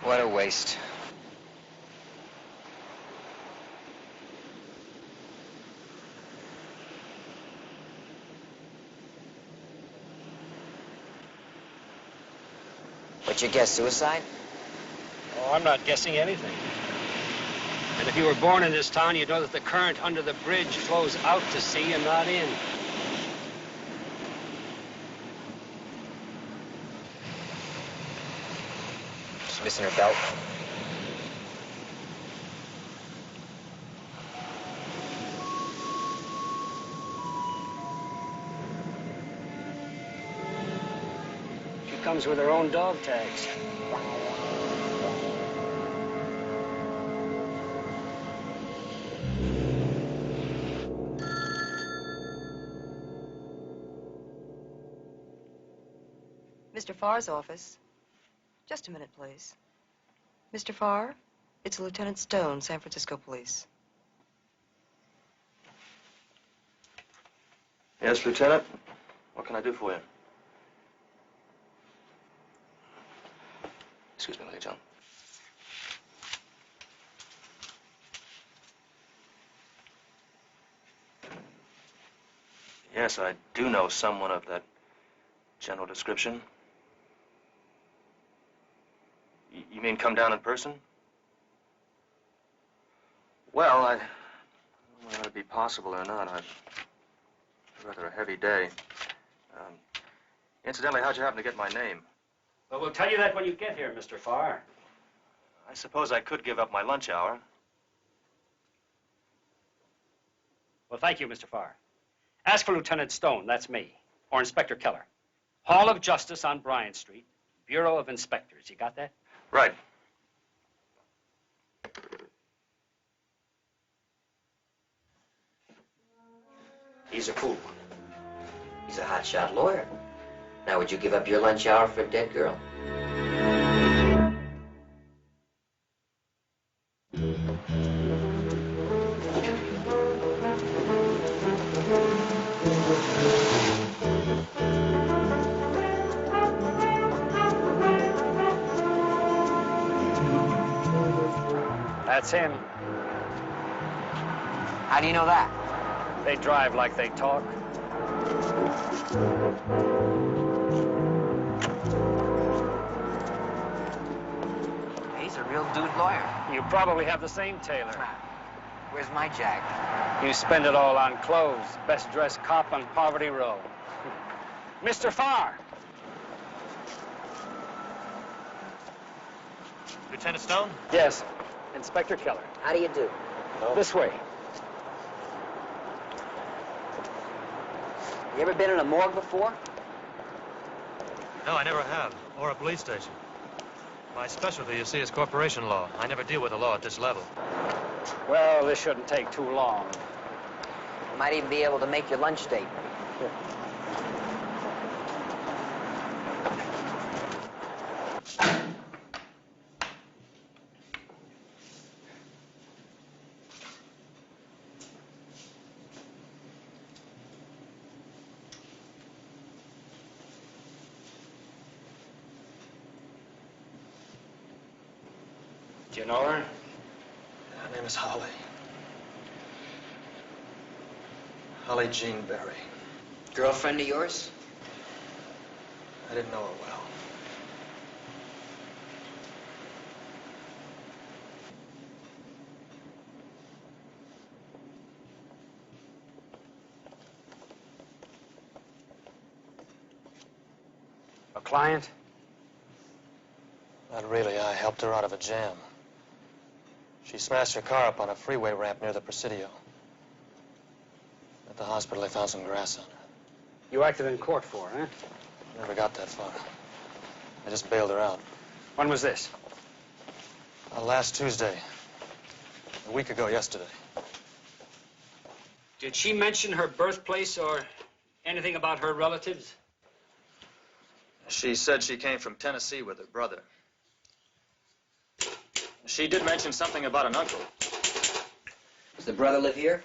What a waste. What'd you guess, suicide? Oh, I'm not guessing anything. And if you were born in this town, you'd know that the current under the bridge flows out to sea and not in. She's missing her belt. She comes with her own dog tags. Mr. Farr's office. Just a minute, please. Mr. Farr, it's Lieutenant Stone, San Francisco Police. Yes, Lieutenant. What can I do for you? Excuse me, Lady John. Yes, I do know someone of that general description. You mean come down in person? Well, I don't know whether it'd be possible or not. I've rather a heavy day. Incidentally, how'd you happen to get my name? Well, we'll tell you that when you get here, Mr. Farr. I suppose I could give up my lunch hour. Well, thank you, Mr. Farr. Ask for Lieutenant Stone, that's me, or Inspector Keller. Hall of Justice on Bryant Street, Bureau of Inspectors. You got that? Right. He's a cool one. He's a hotshot lawyer. Now, would you give up your lunch hour for a dead girl? That's him. How do you know that? They drive like they talk. He's a real dude lawyer. You probably have the same tailor. Where's my jag? You spend it all on clothes. Best dressed cop on Poverty Row. Mr. Farr. Lieutenant Stone? Yes, Inspector Keller. How do you do? This way. You ever been in a morgue before? No, I never have. Or a police station. My specialty, you see, is corporation law. I never deal with the law at this level. Well, this shouldn't take too long. You might even be able to make your lunch date. Do you know her? Her name is Holly. Holly Jean Berry. Girlfriend of yours? I didn't know her well. A client? Not really. I helped her out of a jam. She smashed her car up on a freeway ramp near the Presidio. At the hospital, they found some grass on her. You acted in court for her, huh? Never got that far. I just bailed her out. When was this? Last Tuesday. A week ago yesterday. Did she mention her birthplace or anything about her relatives? She said she came from Tennessee with her brother. She did mention something about an uncle. Does the brother live here?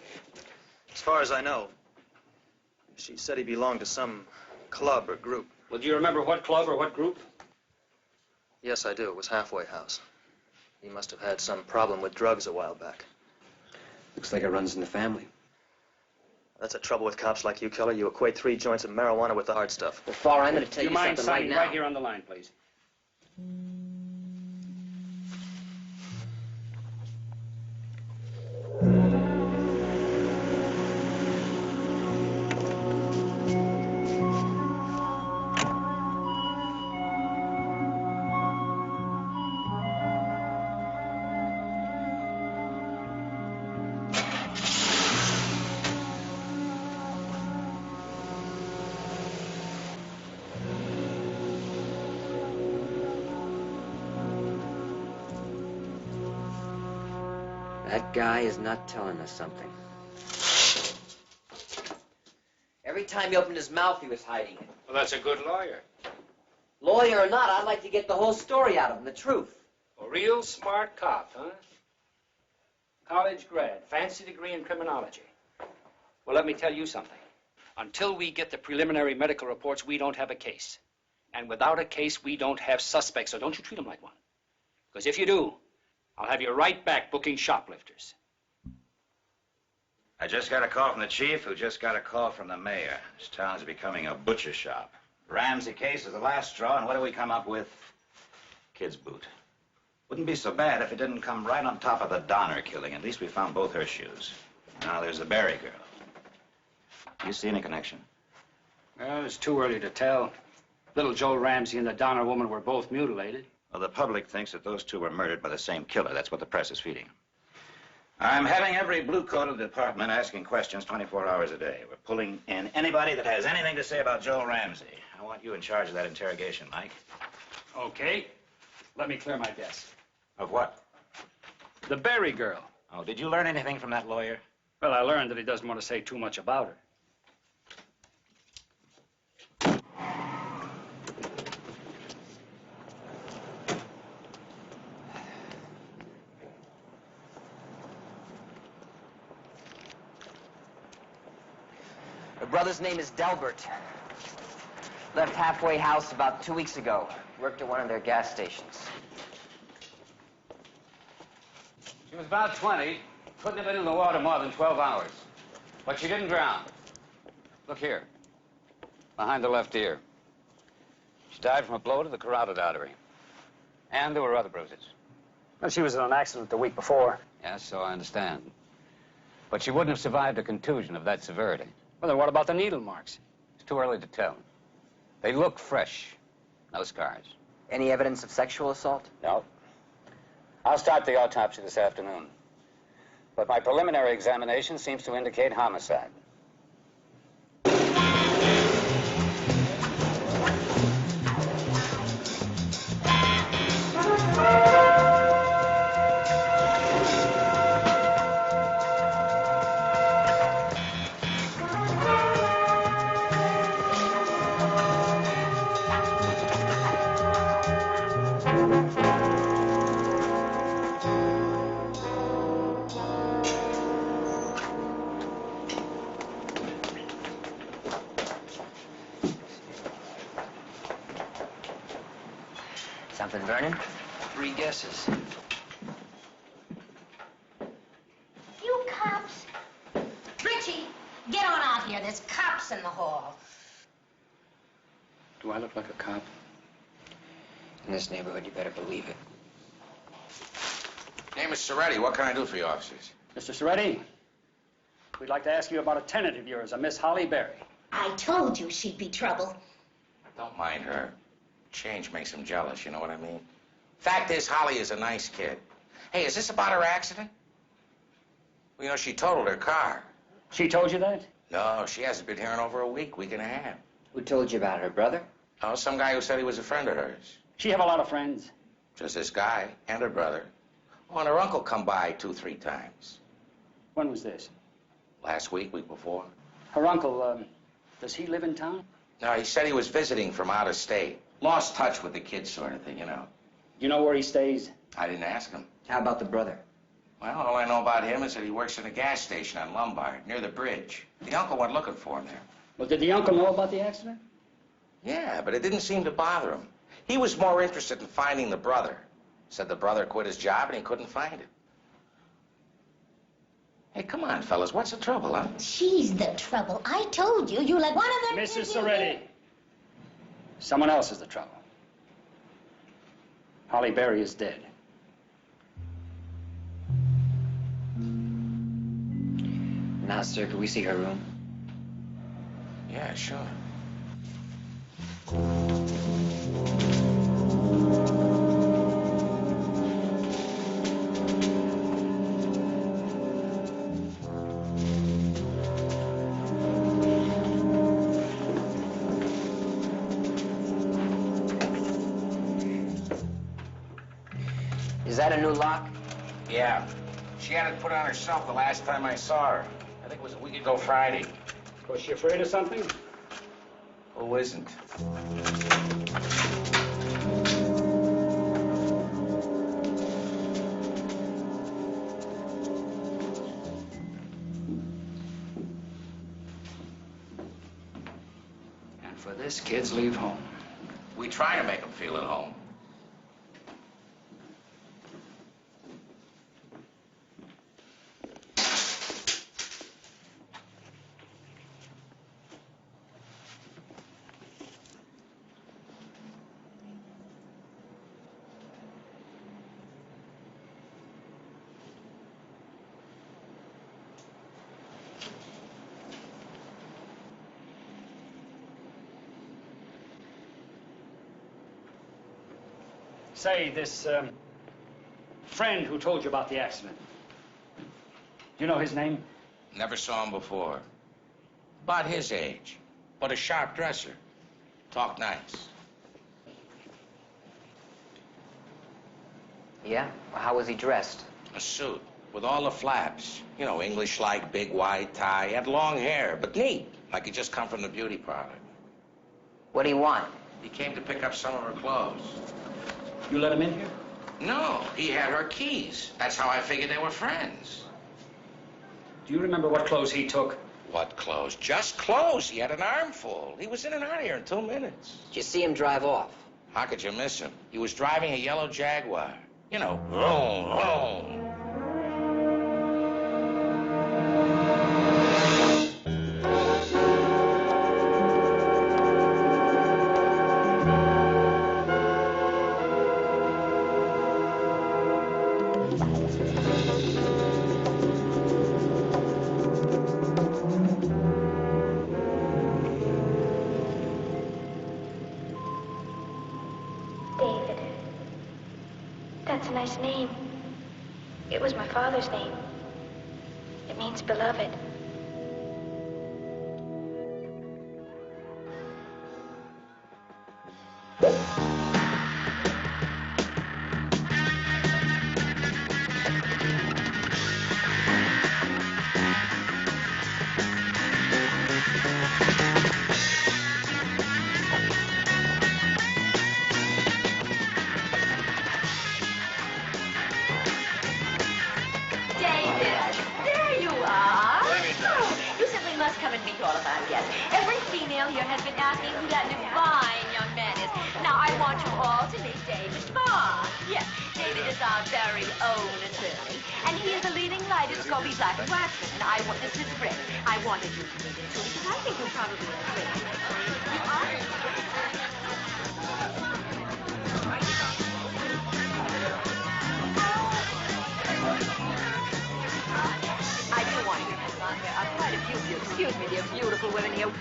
As far as I know, she said he belonged to some club or group. Well, do you remember what club or what group? Yes, I do. It was Halfway House. He must have had some problem with drugs a while back. Looks like it runs in the family. That's the trouble with cops like you, Keller. You equate 3 joints of marijuana with the hard stuff. Well, Farr, I'm going to tell Do you you mind something right signing now. right here on the line, please? That guy is not telling us something. Every time he opened his mouth, he was hiding it. Well, that's a good lawyer. Lawyer or not, I'd like to get the whole story out of him, the truth. A real smart cop, huh? College grad, fancy degree in criminology. Well, let me tell you something. Until we get the preliminary medical reports, we don't have a case. And without a case, we don't have suspects, so don't you treat them like one. Because if you do, I'll have you right back booking shoplifters. I just got a call from the chief, who just got a call from the mayor. This town's becoming a butcher shop. Ramsey case is the last straw, and what do we come up with? Kid's boot. Wouldn't be so bad if it didn't come right on top of the Donner killing. At least we found both her shoes. Now there's the Berry girl. You see any connection? Well, it's too early to tell. Little Joe Ramsey and the Donner woman were both mutilated. Well, the public thinks that those two were murdered by the same killer. That's what the press is feeding them. I'm having every blue-coated department asking questions 24 hours a day. We're pulling in anybody that has anything to say about Joe Ramsey. I want you in charge of that interrogation, Mike. Okay. Let me clear my desk. Of what? The Berry girl. Oh, did you learn anything from that lawyer? Well, I learned that he doesn't want to say too much about her. Her brother's name is Delbert. Left halfway house about 2 weeks ago. Worked at one of their gas stations. She was about 20. Couldn't have been in the water more than 12 hours. But she didn't drown. Look here. Behind the left ear. She died from a blow to the carotid artery. And there were other bruises. Well, she was in an accident the week before. Yes, so I understand. But she wouldn't have survived a contusion of that severity. Well, then what about the needle marks? It's too early to tell. They look fresh. No scars. Any evidence of sexual assault? No. I'll start the autopsy this afternoon. But my preliminary examination seems to indicate homicide. Something burning? 3 guesses. You cops! Richie, get on out here. There's cops in the hall. Do I look like a cop? In this neighborhood, you better believe it. Name is Soretti. What can I do for you, officers? Mr. Soretti, we'd like to ask you about a tenant of yours, a Miss Holly Berry. I told you she'd be trouble. Don't mind her. Change makes him jealous, you know what I mean? Fact is, Holly is a nice kid. Hey, is this about her accident? Well, you know, she totaled her car. She told you that? No, she hasn't been here in over a week and a half. Who told you about her brother? Oh, some guy who said he was a friend of hers. She have a lot of friends. Just this guy and her brother. Oh, and her uncle come by 2, 3 times. When was this? Last week, week before. Her uncle, does he live in town? No, he said he was visiting from out of state. Lost touch with the kids sort of thing, you know. You know where he stays? I didn't ask him. How about the brother? Well, all I know about him is that he works in a gas station on Lombard, near the bridge. The uncle went looking for him there. Well, did the uncle know about the accident? Yeah, but it didn't seem to bother him. He was more interested in finding the brother. Said the brother quit his job and he couldn't find it. Hey, come on, fellas. What's the trouble, huh? She's the trouble. I told you, you let one of them... Mrs. Soretti. Someone else is the trouble. Holly Berry is dead. Now, sir, could we see her room? Yeah, sure. Is that a new lock? Yeah. She had it put on herself the last time I saw her. I think it was a week ago Friday. Was she afraid of something? Who isn't? And for this, kids leave home. We try to make them feel at home. Say, this friend who told you about the accident. Do you know his name? Never saw him before. About his age. But a sharp dresser. Talk nice. Yeah? Well, how was he dressed? A suit. With all the flaps. You know, English-like, big white tie. Had long hair, but neat. Like he just come from the beauty parlor. What do you want? He came to pick up some of her clothes. You let him in here? No, he had her keys. That's how I figured they were friends. Do you remember what clothes he took? What clothes? Just clothes. He had an armful. He was in and out of here in 2 minutes. Did you see him drive off? How could you miss him? He was driving a yellow Jaguar. You know, vroom, vroom. David. That's a nice name. It was my father's name. It means beloved. David, there you are. You simply must come and meet all of our guests. Every female here has been asking who that divine young man is. Now, I want you all to meet David Farr. Yes, David is our very own attorney, and he is a leading light in Scobie Black and Waxman, and I want this is Rick. I wanted you to meet him, too, because I think you'll probably agree. You are? I do want you to hang on. There are quite a few of you. Excuse me, dear beautiful women here.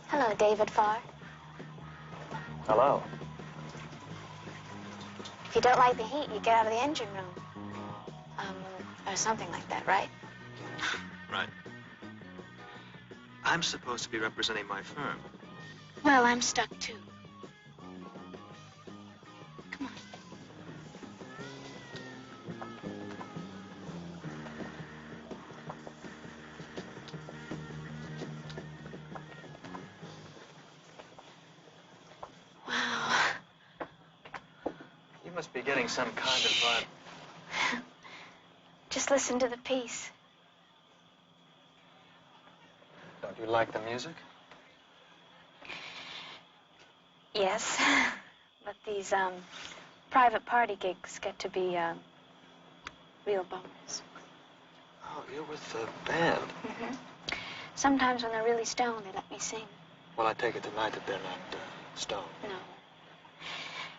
Hello, David Farr. Hello. If you don't like the heat, you get out of the engine room. Or something like that, right? Right. I'm supposed to be representing my firm. Well, I'm stuck, too. Come on. Wow. You must be getting some kind of, Just Just listen to the piece. Don't you like the music? Yes, but these, private party gigs get to be, real bummers. Oh, you're with the band. Mm-hmm. Sometimes when they're really stoned, they let me sing. Well, I take it tonight that they're not stoned. No.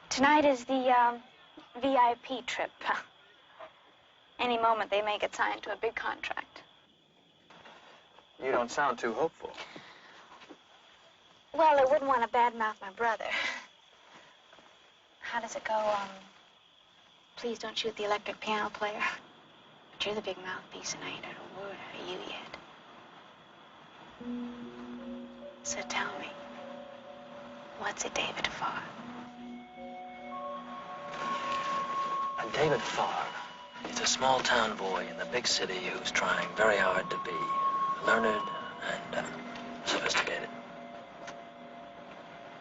Tonight is the, VIP trip. Any moment they may get signed to a big contract. You don't sound too hopeful. Well, I wouldn't want to badmouth my brother. How does it go? Please don't shoot the electric piano player. But you're the big mouthpiece, and I ain't heard a word out of you yet. So tell me, what's a David Farr? And David Farr is a small-town boy in the big city who's trying very hard to be learned and sophisticated.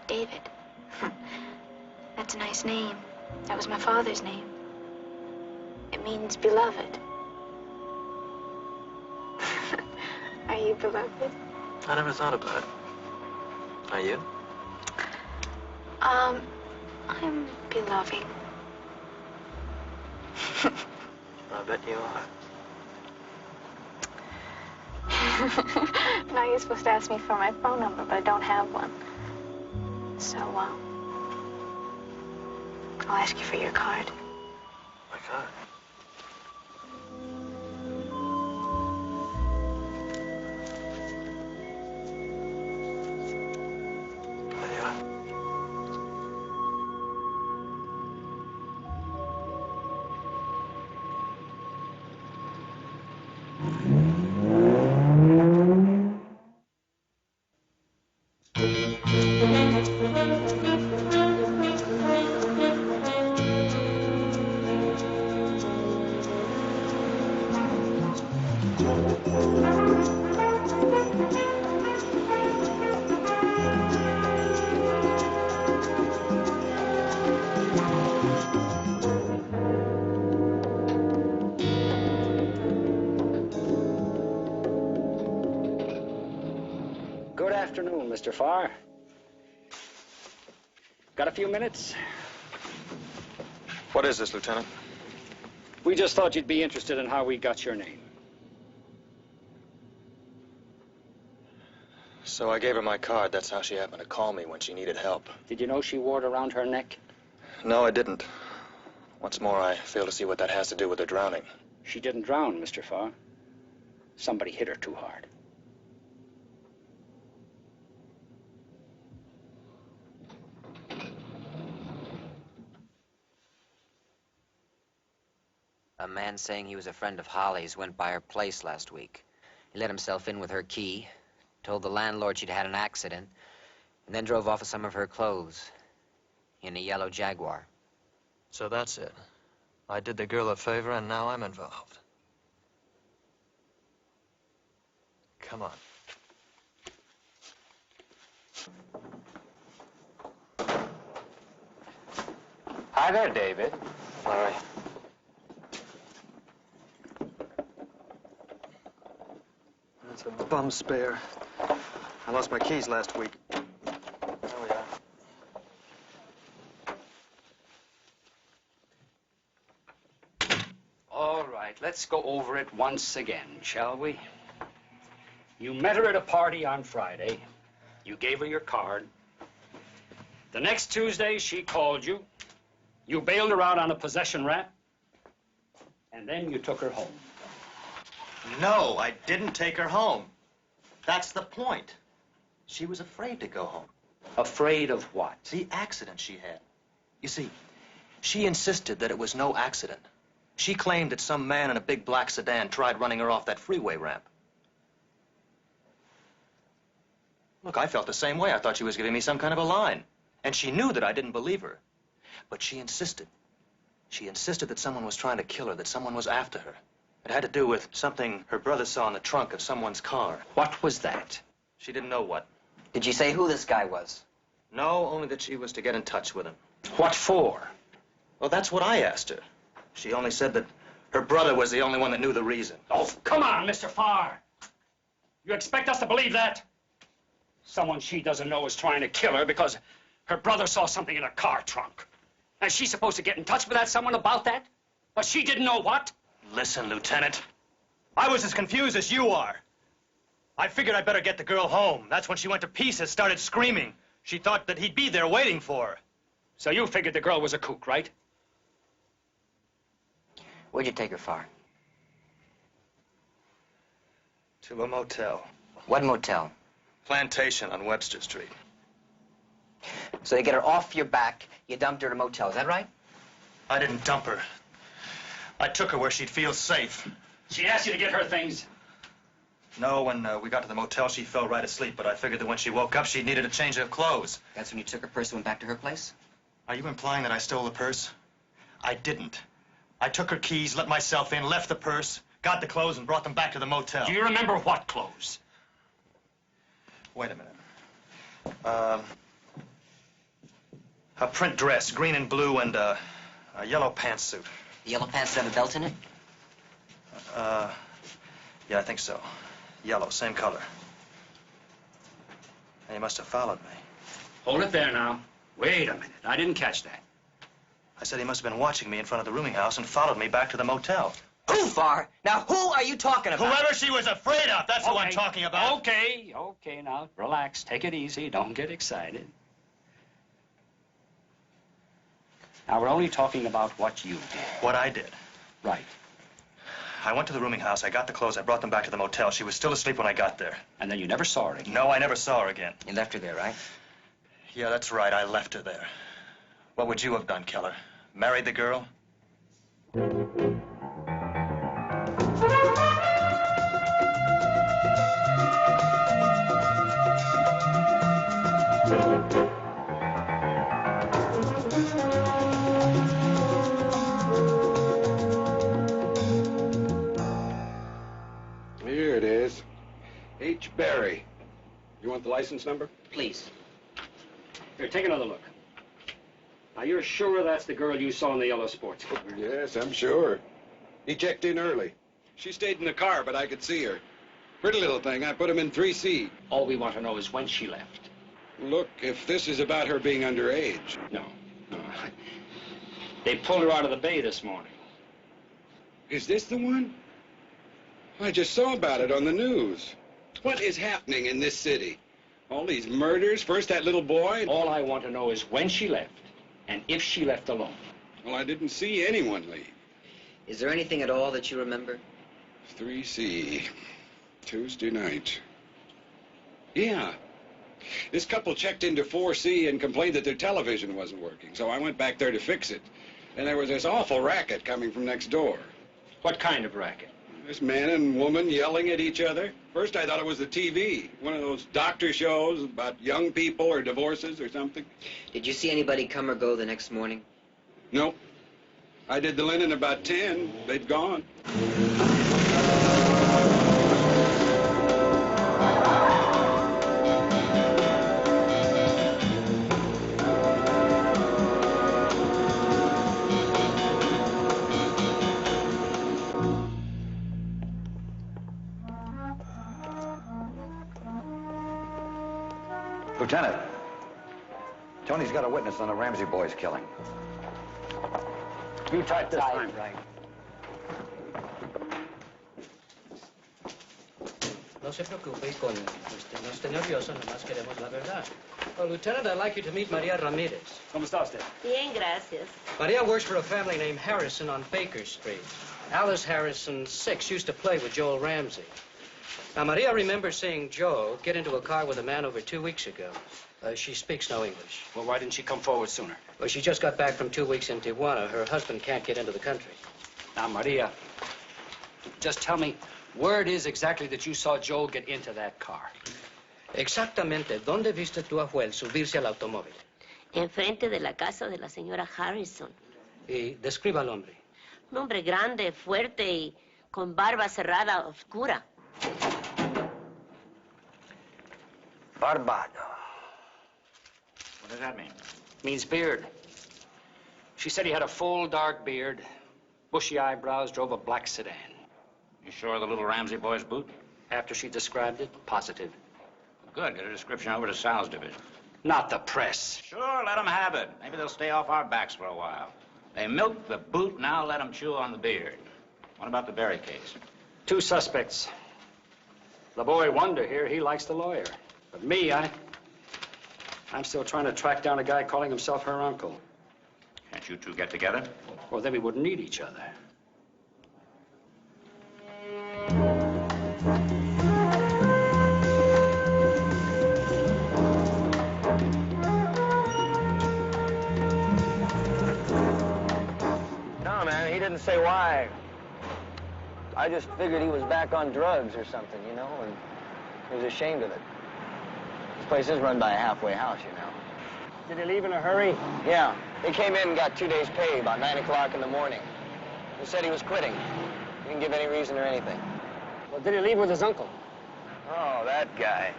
David. That's a nice name. That was my father's name. It means beloved. Are you beloved? I never thought about it. Are you? I'm beloving. I bet you are. Now you're supposed to ask me for my phone number, but I don't have one. So, I'll ask you for your card. My card? There you are. Good afternoon, Mr. Farr. Got a few minutes? What is this, Lieutenant? We just thought you'd be interested in how we got your name. So I gave her my card. That's how she happened to call me when she needed help. Did you know she wore it around her neck? No, I didn't. Once more, I fail to see what that has to do with her drowning. She didn't drown, Mr. Farr. Somebody hit her too hard. A man saying he was a friend of Holly's went by her place last week. He let himself in with her key, told the landlord she'd had an accident, and then drove off with some of her clothes in a yellow Jaguar. So that's it. I did the girl a favor, and now I'm involved. Come on. Hi there, David. Larry. That's a bum spare. I lost my keys last week. There we are. All right, let's go over it once again, shall we? You met her at a party on Friday. You gave her your card. The next Tuesday, she called you. You bailed her out on a possession rap. And then you took her home. No, I didn't take her home. That's the point. She was afraid to go home. Afraid of what? The accident she had. You see, she insisted that it was no accident. She claimed that some man in a big black sedan tried running her off that freeway ramp. Look, I felt the same way. I thought she was giving me some kind of a line. And she knew that I didn't believe her. But she insisted. She insisted that someone was trying to kill her, that someone was after her. It had to do with something her brother saw in the trunk of someone's car. What was that? She didn't know what. Did you say who this guy was? No, only that she was to get in touch with him. What for? Well, that's what I asked her. She only said that Her brother was the only one that knew the reason. Oh, come on, Mr. Farr. You expect us to believe that? Someone she doesn't know is trying to kill her because her brother saw something in a car trunk. And she's supposed to get in touch with that someone about that? But she didn't know what? Listen, Lieutenant. I was as confused as you are. I figured I'd better get the girl home. That's when she went to pieces, started screaming. She thought that he'd be there waiting for her. So you figured the girl was a kook, right? Where'd you take her, Farr? To a motel. What motel? Plantation on Webster Street. So you get her off your back, you dumped her at a motel, is that right? I didn't dump her. I took her where she'd feel safe. She asked you to get her things? No, when we got to the motel, she fell right asleep, but I figured that when she woke up, she needed a change of clothes. That's when you took her purse and went back to her place? Are you implying that I stole the purse? I didn't. I took her keys, let myself in, left the purse, got the clothes, and brought them back to the motel. Do you remember what clothes? Wait a minute. A print dress, green and blue, and a yellow pantsuit. The yellow pants have a belt in it? Yeah, I think so. Yellow, same color. And he must have followed me. Hold it there now. Wait a minute. I didn't catch that. I said he must have been watching me in front of the rooming house and followed me back to the motel. Who, Farr? Now, who are you talking about? Whoever she was afraid of, that's who I'm talking about. Okay, now, relax. Take it easy. Don't get excited. Now, we're only talking about what you did. What I did? Right. I went to the rooming house, I got the clothes, I brought them back to the motel. She was still asleep when I got there. And then you never saw her again? No, I never saw her again. You left her there, right? Yeah, that's right, I left her there. What would you have done, Keller? Married the girl? Here it is. H. Berry. You want the license number? Please. Here, take another look. Now, you're sure that's the girl you saw in the yellow sports car? Yes, I'm sure. He checked in early. She stayed in the car, but I could see her. Pretty little thing. I put him in 3C. All we want to know is when she left. Look, if this is about her being underage. No. They pulled her out of the bay this morning. Is this the one? I just saw about it on the news. What is happening in this city? All these murders, first that little boy. All I want to know is when she left, and if she left alone. Well, I didn't see anyone leave. Is there anything at all that you remember? 3C. Tuesday night. Yeah. This couple checked into 4C and complained that their television wasn't working, so I went back there to fix it. And there was this awful racket coming from next door. What kind of racket? This man and woman yelling at each other. First I thought it was the TV, one of those doctor shows about young people or divorces or something. Did you see anybody come or go the next morning? Nope. I did the linen about 10. They'd gone. Lieutenant, Tony's got a witness on the Ramsey boys' killing. You type this time. Right. No se preocupe, hijo. No esté nervioso, nomás queremos la verdad. Well, Lieutenant, I'd like you to meet Maria Ramirez. ¿Cómo está usted? Bien, gracias. Maria works for a family named Harrison on Baker Street. Alice Harrison, 6, used to play with Joel Ramsey. Now, Maria remembers seeing Joe get into a car with a man over 2 weeks ago. She speaks no English. Well, why didn't she come forward sooner? Well, she just got back from 2 weeks in Tijuana. Her husband can't get into the country. Now, Maria, just tell me where it is exactly that you saw Joel get into that car. Exactamente, ¿dónde viste tú a Joel subirse al automóvil? Enfrente de la casa de la señora Harrison. Y describa al hombre. Un hombre grande, fuerte y con barba cerrada, oscura. Barbado. What does that mean? Means beard. She said he had a full, dark beard, bushy eyebrows, drove a black sedan. You sure of the little Ramsey boy's boot? After she described it, positive. Good. Get a description over to Sal's division. Not the press. Sure, let them have it. Maybe they'll stay off our backs for a while. They milked the boot, now let them chew on the beard. What about the Berry case? 2 suspects. The boy Wonder here, he likes the lawyer. But me, I'm still trying to track down a guy calling himself her uncle. Can't you two get together? Well, then we wouldn't need each other. No, man, he didn't say why. I just figured he was back on drugs or something, you know, and he was ashamed of it. This place is run by a halfway house, you know. Did he leave in a hurry? Yeah. They came in and got 2 days' pay about 9 o'clock in the morning. He said he was quitting. He didn't give any reason or anything. Well, did he leave with his uncle? Oh, that guy.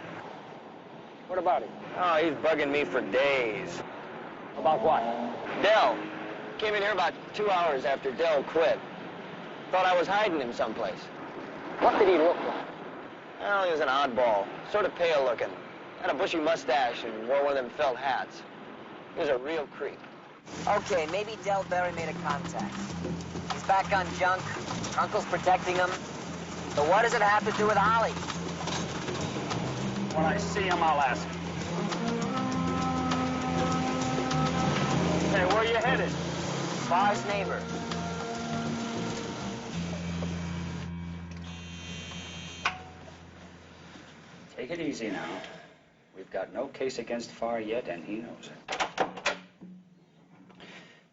What about him? Oh, he's bugging me for days. About what? Dell. Came in here about 2 hours after Dell quit. Thought I was hiding him someplace. What did he look like? Well, he was an oddball. Sort of pale looking. Had a bushy mustache and wore one of them felt hats. He was a real creep. Okay, maybe Del Berry made a contact. He's back on junk. Uncle's protecting him. So what does it have to do with Holly? When I see him, I'll ask him. Hey, where you headed? Far's neighbor. Take it easy now. We've got no case against Farr yet, and he knows it.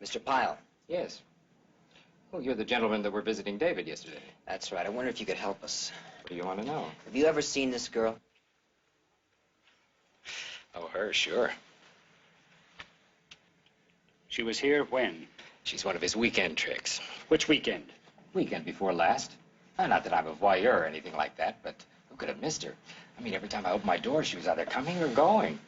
Mr. Pyle. Yes. Well, you're the gentleman that were visiting David yesterday. That's right. I wonder if you could help us. What do you want to know? Have you ever seen this girl? Oh, her, sure. She was here when? She's one of his weekend tricks. Which weekend? Weekend before last. Not that I'm a voyeur or anything like that, but who could have missed her? I mean, every time I opened my door, she was either coming or going.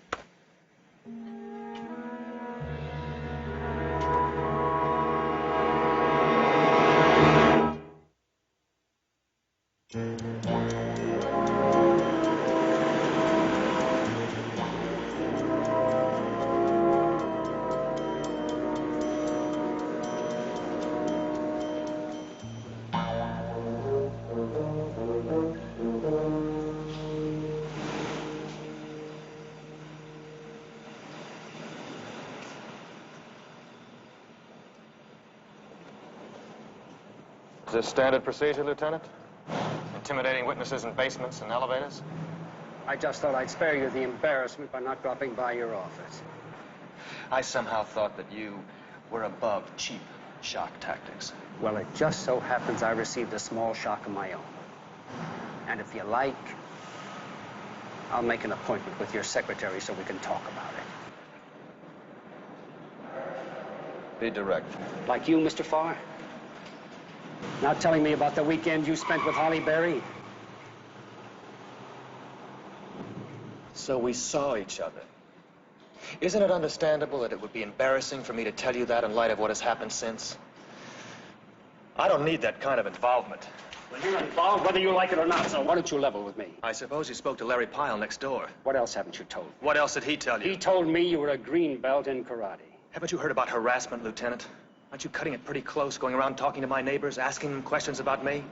Is this standard procedure, Lieutenant? Intimidating witnesses in basements and elevators? I just thought I'd spare you the embarrassment by not dropping by your office. I somehow thought that you were above cheap shock tactics. Well, it just so happens I received a small shock of my own. And if you like, I'll make an appointment with your secretary so we can talk about it. Be direct. Like you, Mr. Farr? Not telling me about the weekend you spent with Holly Berry? So we saw each other. Isn't it understandable that it would be embarrassing for me to tell you that in light of what has happened since? I don't need that kind of involvement. Well, you're involved whether you like it or not, so why don't you level with me? I suppose you spoke to Larry Pyle next door. What else haven't you told me? What else did he tell you? He told me you were a green belt in karate. Haven't you heard about harassment, Lieutenant? Aren't you cutting it pretty close, going around talking to my neighbors, asking them questions about me?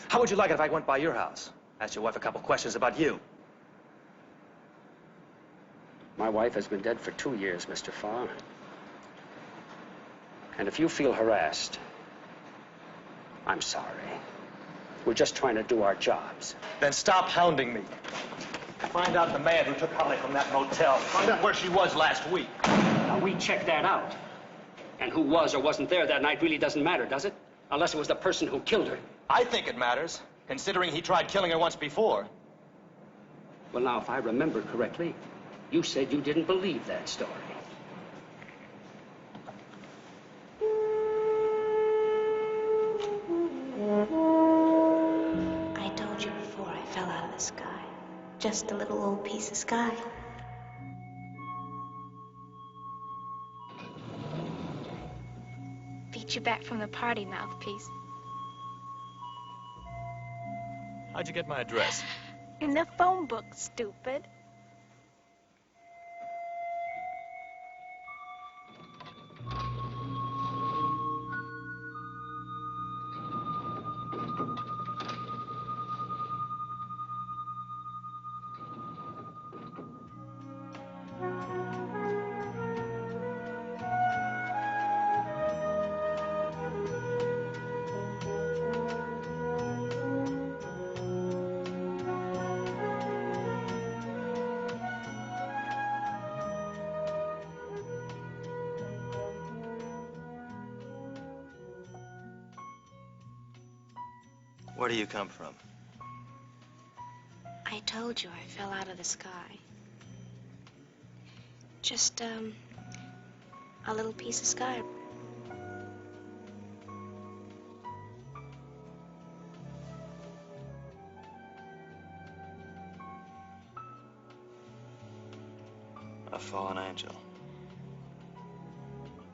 How would you like it if I went by your house? Asked your wife a couple questions about you? My wife has been dead for 2 years, Mr. Farr. And if you feel harassed, I'm sorry. We're just trying to do our jobs. Then stop hounding me. Find out the man who took Holly from that motel. Find out where she was last week. Now, we checked that out. And who was or wasn't there that night really doesn't matter, does it? Unless it was the person who killed her. I think it matters, considering he tried killing her once before. Well, now, if I remember correctly, you said you didn't believe that story. I told you before I fell out of the sky. Just a little old piece of sky. you back from the party, mouthpiece. How'd you get my address? In the phone book, stupid. Where do you come from? I told you I fell out of the sky. Just, a little piece of sky. A fallen angel.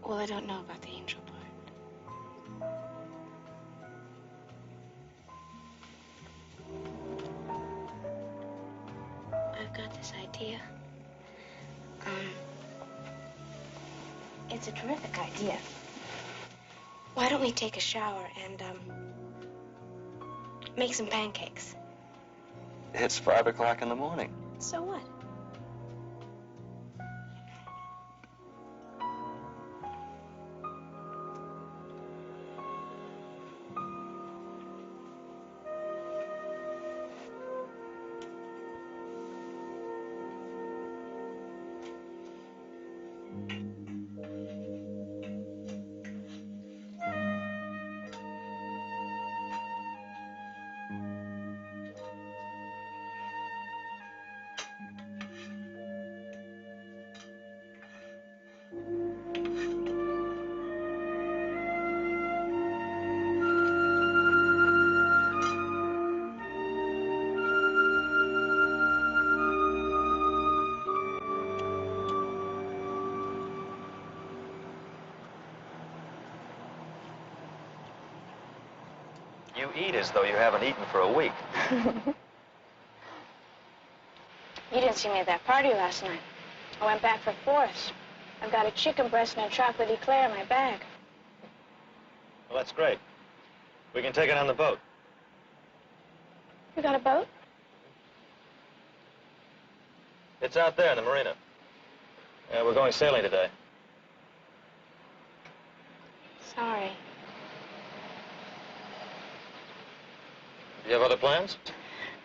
Well, I don't know about the angel part. I've got this idea. It's a terrific idea. Why don't we take a shower and, make some pancakes? It's 5 o'clock in the morning. So what? You eat as though you haven't eaten for a week. You didn't see me at that party last night. I went back for force. I've got a chicken breast and a chocolate eclair in my bag. Well, that's great. We can take it on the boat. You got a boat? It's out there in the marina. We're going sailing today. Sorry. Do you have other plans?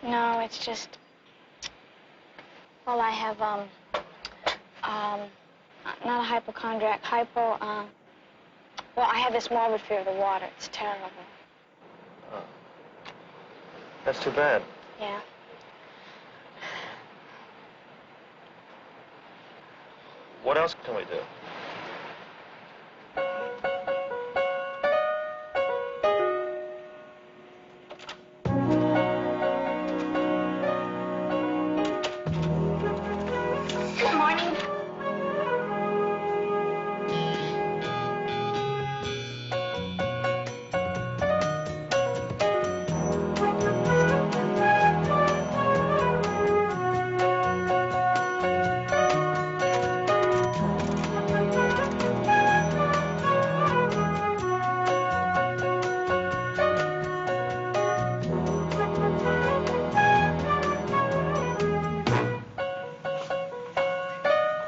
No, it's just... Well, I have, not a hypochondriac, well, I have this morbid fear of the water. It's terrible. Oh. That's too bad. Yeah. What else can we do? Good morning.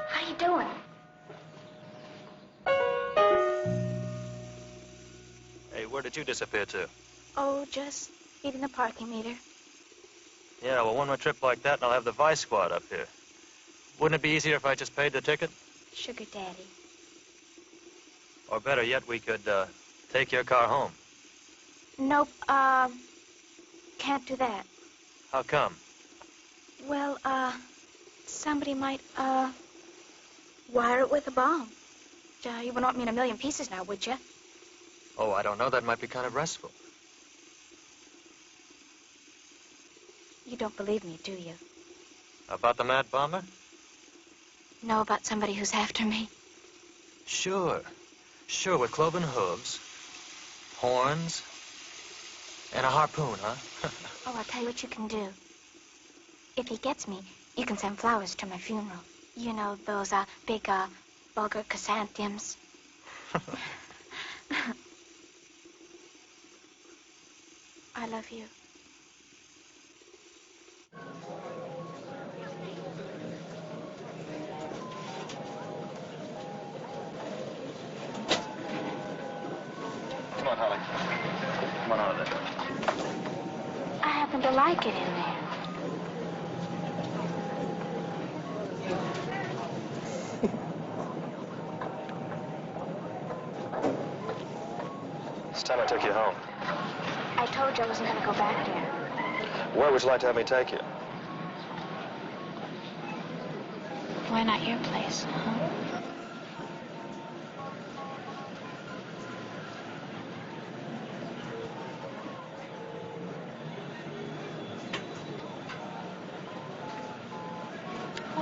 How you doing? Hey, where did you disappear to? Oh, just feeding the parking meter. Yeah, well, one more trip like that and I'll have the Vice Squad up here. Wouldn't it be easier if I just paid the ticket? Sugar daddy. Or better yet, we could, take your car home. Nope, can't do that. How come? Well, somebody might, wire it with a bomb. You wouldn't want me in a million pieces now, would you? Oh, I don't know. That might be kind of restful. You don't believe me, do you? About the Mad Bomber? Know about somebody who's after me? Sure. Sure, with cloven hooves, Horns? And a harpoon, huh? Oh, I'll tell you what you can do. If he gets me, you can send flowers to my funeral. You know, those big, vulgar chrysanthemums. I love you. Come on, Holly. Come on out of there. I happen to like it in there. It's time I took you home. I told you I wasn't going to go back there. Where would you like to have me take you? Why not your place, huh?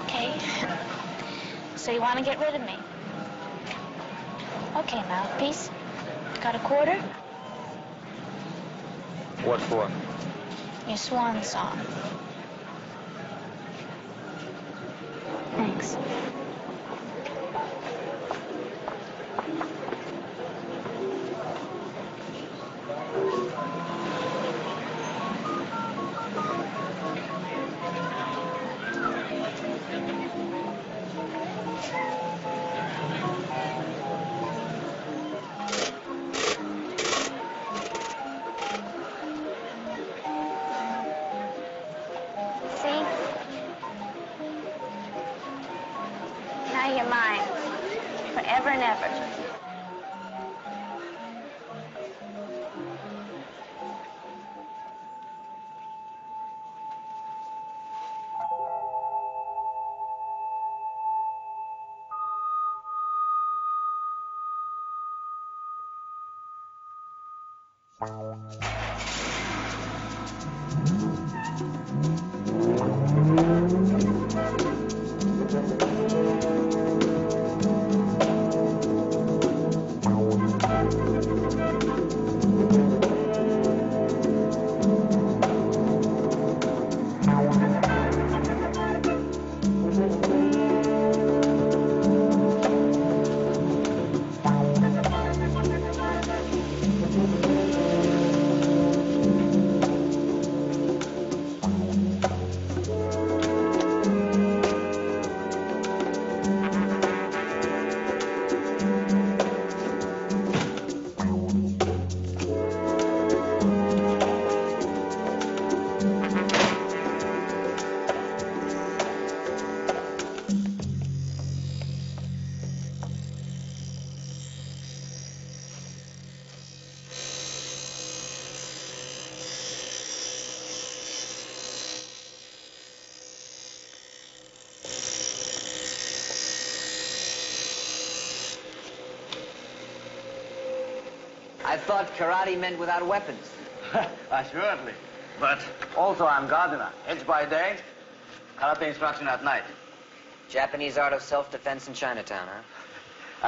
Okay. So you want to get rid of me? Okay, mouthpiece. Got a quarter? What for? Your swan song. Thanks. See? Now you're mine. Forever and ever. I thought karate meant without weapons. Assuredly. But also I'm gardener. Edge by day, karate instruction at night. Japanese art of self-defense in Chinatown, huh?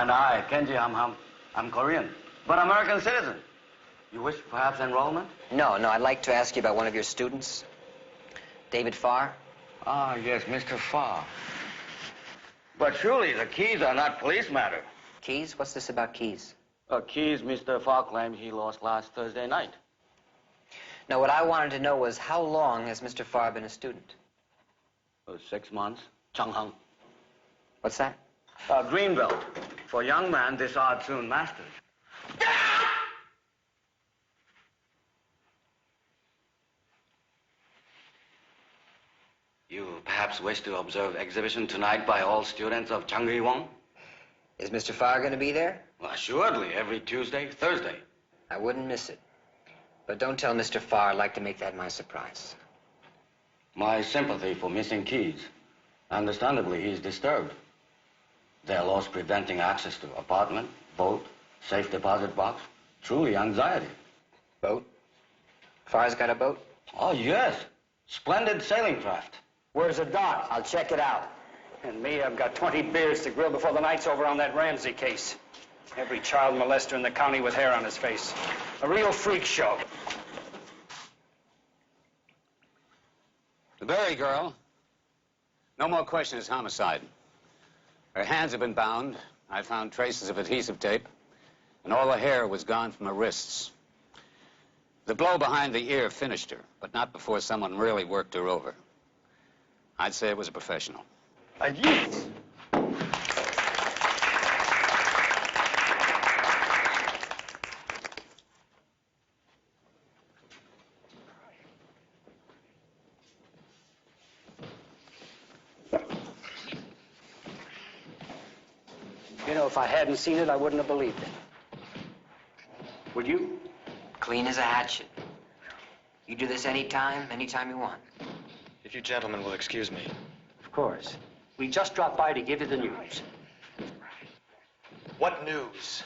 And I, Kenji Ham, I'm Korean, but American citizen. You wish perhaps enrollment? No, I'd like to ask you about one of your students, David Farr. Ah, yes, Mr. Farr. But surely the keys are not police matter. Keys? What's this about keys? Keys Mr. Farr claimed he lost last Thursday night. No, what I wanted to know was how long has Mr. Farr been a student? 6 months. Changhang. What's that? Greenbelt. For young man, this art soon mastered. You perhaps wish to observe exhibition tonight by all students of Changi-won? Is Mr. Farr going to be there? Well, assuredly, every Tuesday, Thursday. I wouldn't miss it. But don't tell Mr. Farr. I'd like to make that my surprise. My sympathy for missing keys. Understandably, he's disturbed. Their loss preventing access to apartment, boat, safe deposit box. Truly anxiety. Boat? Farr's got a boat? Oh, yes. Splendid sailing craft. Where's the dock? I'll check it out. And me, I've got 20 beers to grill before the night's over on that Ramsey case. Every child molester in the county with hair on his face. A real freak show. The Berry girl. No more question, it's homicide. Her hands have been bound. I found traces of adhesive tape. And all the hair was gone from her wrists. The blow behind the ear finished her, but not before someone really worked her over. I'd say it was a professional. A youth! You know, if I hadn't seen it, I wouldn't have believed it. Would you? Clean as a hatchet. You do this anytime you want. If you gentlemen will excuse me. Of course. We just dropped by to give you the news. What news?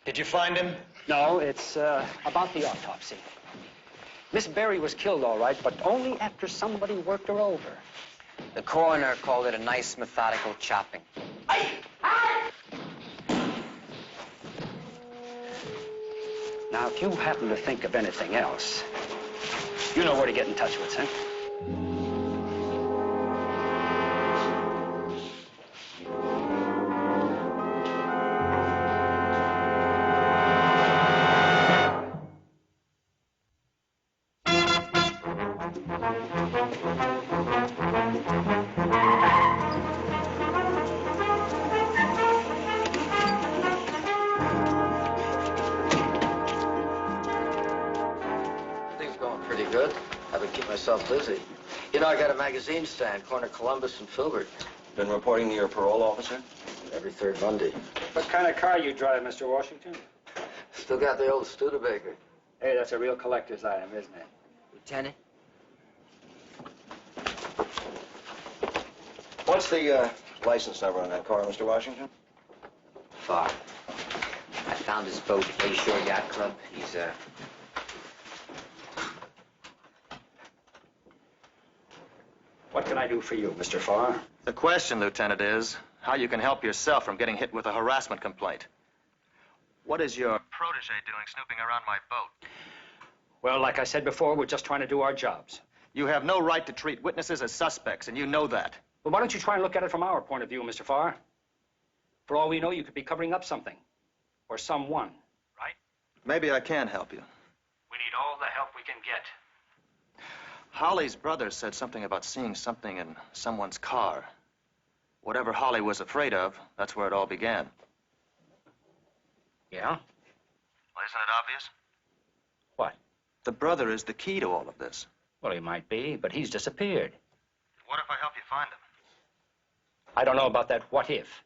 Did you find him? No, it's about the autopsy. Miss Berry was killed, all right, but only after somebody worked her over. The coroner called it a nice methodical chopping. Now, if you happen to think of anything else, you know where to get in touch with, huh? Good. I've been keeping myself busy. You know, I got a magazine stand, corner Columbus and Filbert. Been reporting to your parole officer? Every third Monday. What kind of car you drive, Mr. Washington? Still got the old Studebaker. Hey, that's a real collector's item, isn't it? Lieutenant? What's the license number on that car, Mr. Washington? Far. I found his boat at Bayshore Yacht Club. He's, What can I do for you, Mr. Farr? The question, Lieutenant, is how you can help yourself from getting hit with a harassment complaint. What is your protege doing snooping around my boat? Well, like I said before, we're just trying to do our jobs. You have no right to treat witnesses as suspects, and you know that. Well, why don't you try and look at it from our point of view, Mr. Farr? For all we know, you could be covering up something. Or someone. Right? Maybe I can help you. We need all the help we can get. Holly's brother said something about seeing something in someone's car. Whatever Holly was afraid of, that's where it all began. Yeah? Well, isn't it obvious? What? The brother is the key to all of this. Well, he might be, but he's disappeared. What if I help you find him? I don't know about that what if.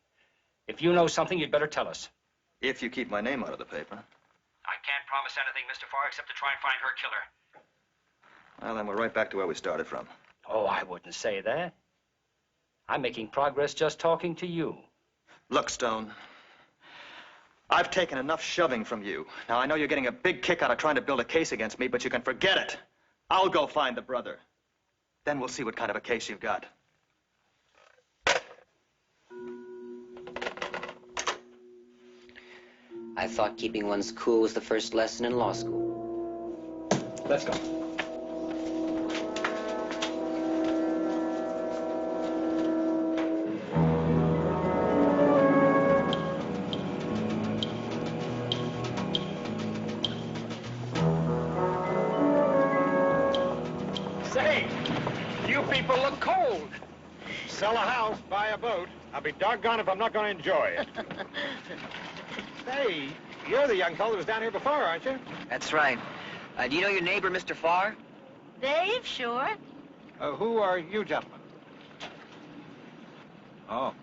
If you know something, you'd better tell us. If you keep my name out of the paper. I can't promise anything, Mr. Farr, except to try and find her killer. Well, then we're right back to where we started from. Oh, I wouldn't say that. I'm making progress just talking to you. Look, Stone, I've taken enough shoving from you. Now, I know you're getting a big kick out of trying to build a case against me, but you can forget it. I'll go find the brother. Then we'll see what kind of a case you've got. I thought keeping one's cool was the first lesson in law school. Let's go. Say, you people look cold. Sell a house, buy a boat. I'll be doggone if I'm not going to enjoy it. Say, you're the young fellow who was down here before, aren't you? That's right. Do you know your neighbor, Mr. Farr? Dave, sure. Who are you gentlemen? Oh.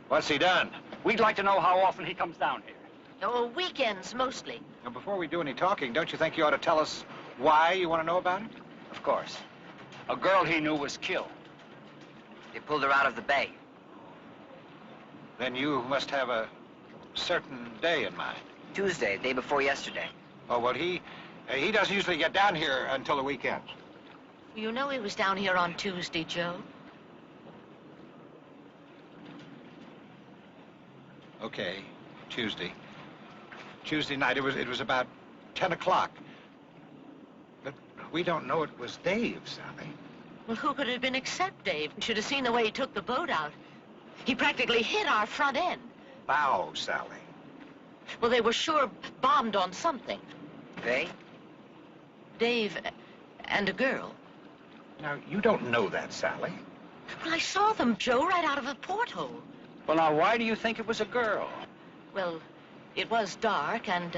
What's he done? We'd like to know how often he comes down here. Oh, weekends, mostly. Now, before we do any talking, don't you think you ought to tell us why you want to know about it? Of course. A girl he knew was killed. They pulled her out of the bay. Then you must have a certain day in mind. Tuesday, day before yesterday. Oh, well, he doesn't usually get down here until the weekends. You know he was down here on Tuesday, Joe. Okay. Tuesday night. It was about 10 o'clock. But we don't know it was Dave, Sally. Well, who could it have been except Dave? You should have seen the way he took the boat out. He practically hit our front end. Bow, Sally. Well, they were sure bombed on something. They? Dave and a girl. Now, you don't know that, Sally. Well, I saw them, Joe, right out of a porthole. Well, now, why do you think it was a girl? Well, it was dark, and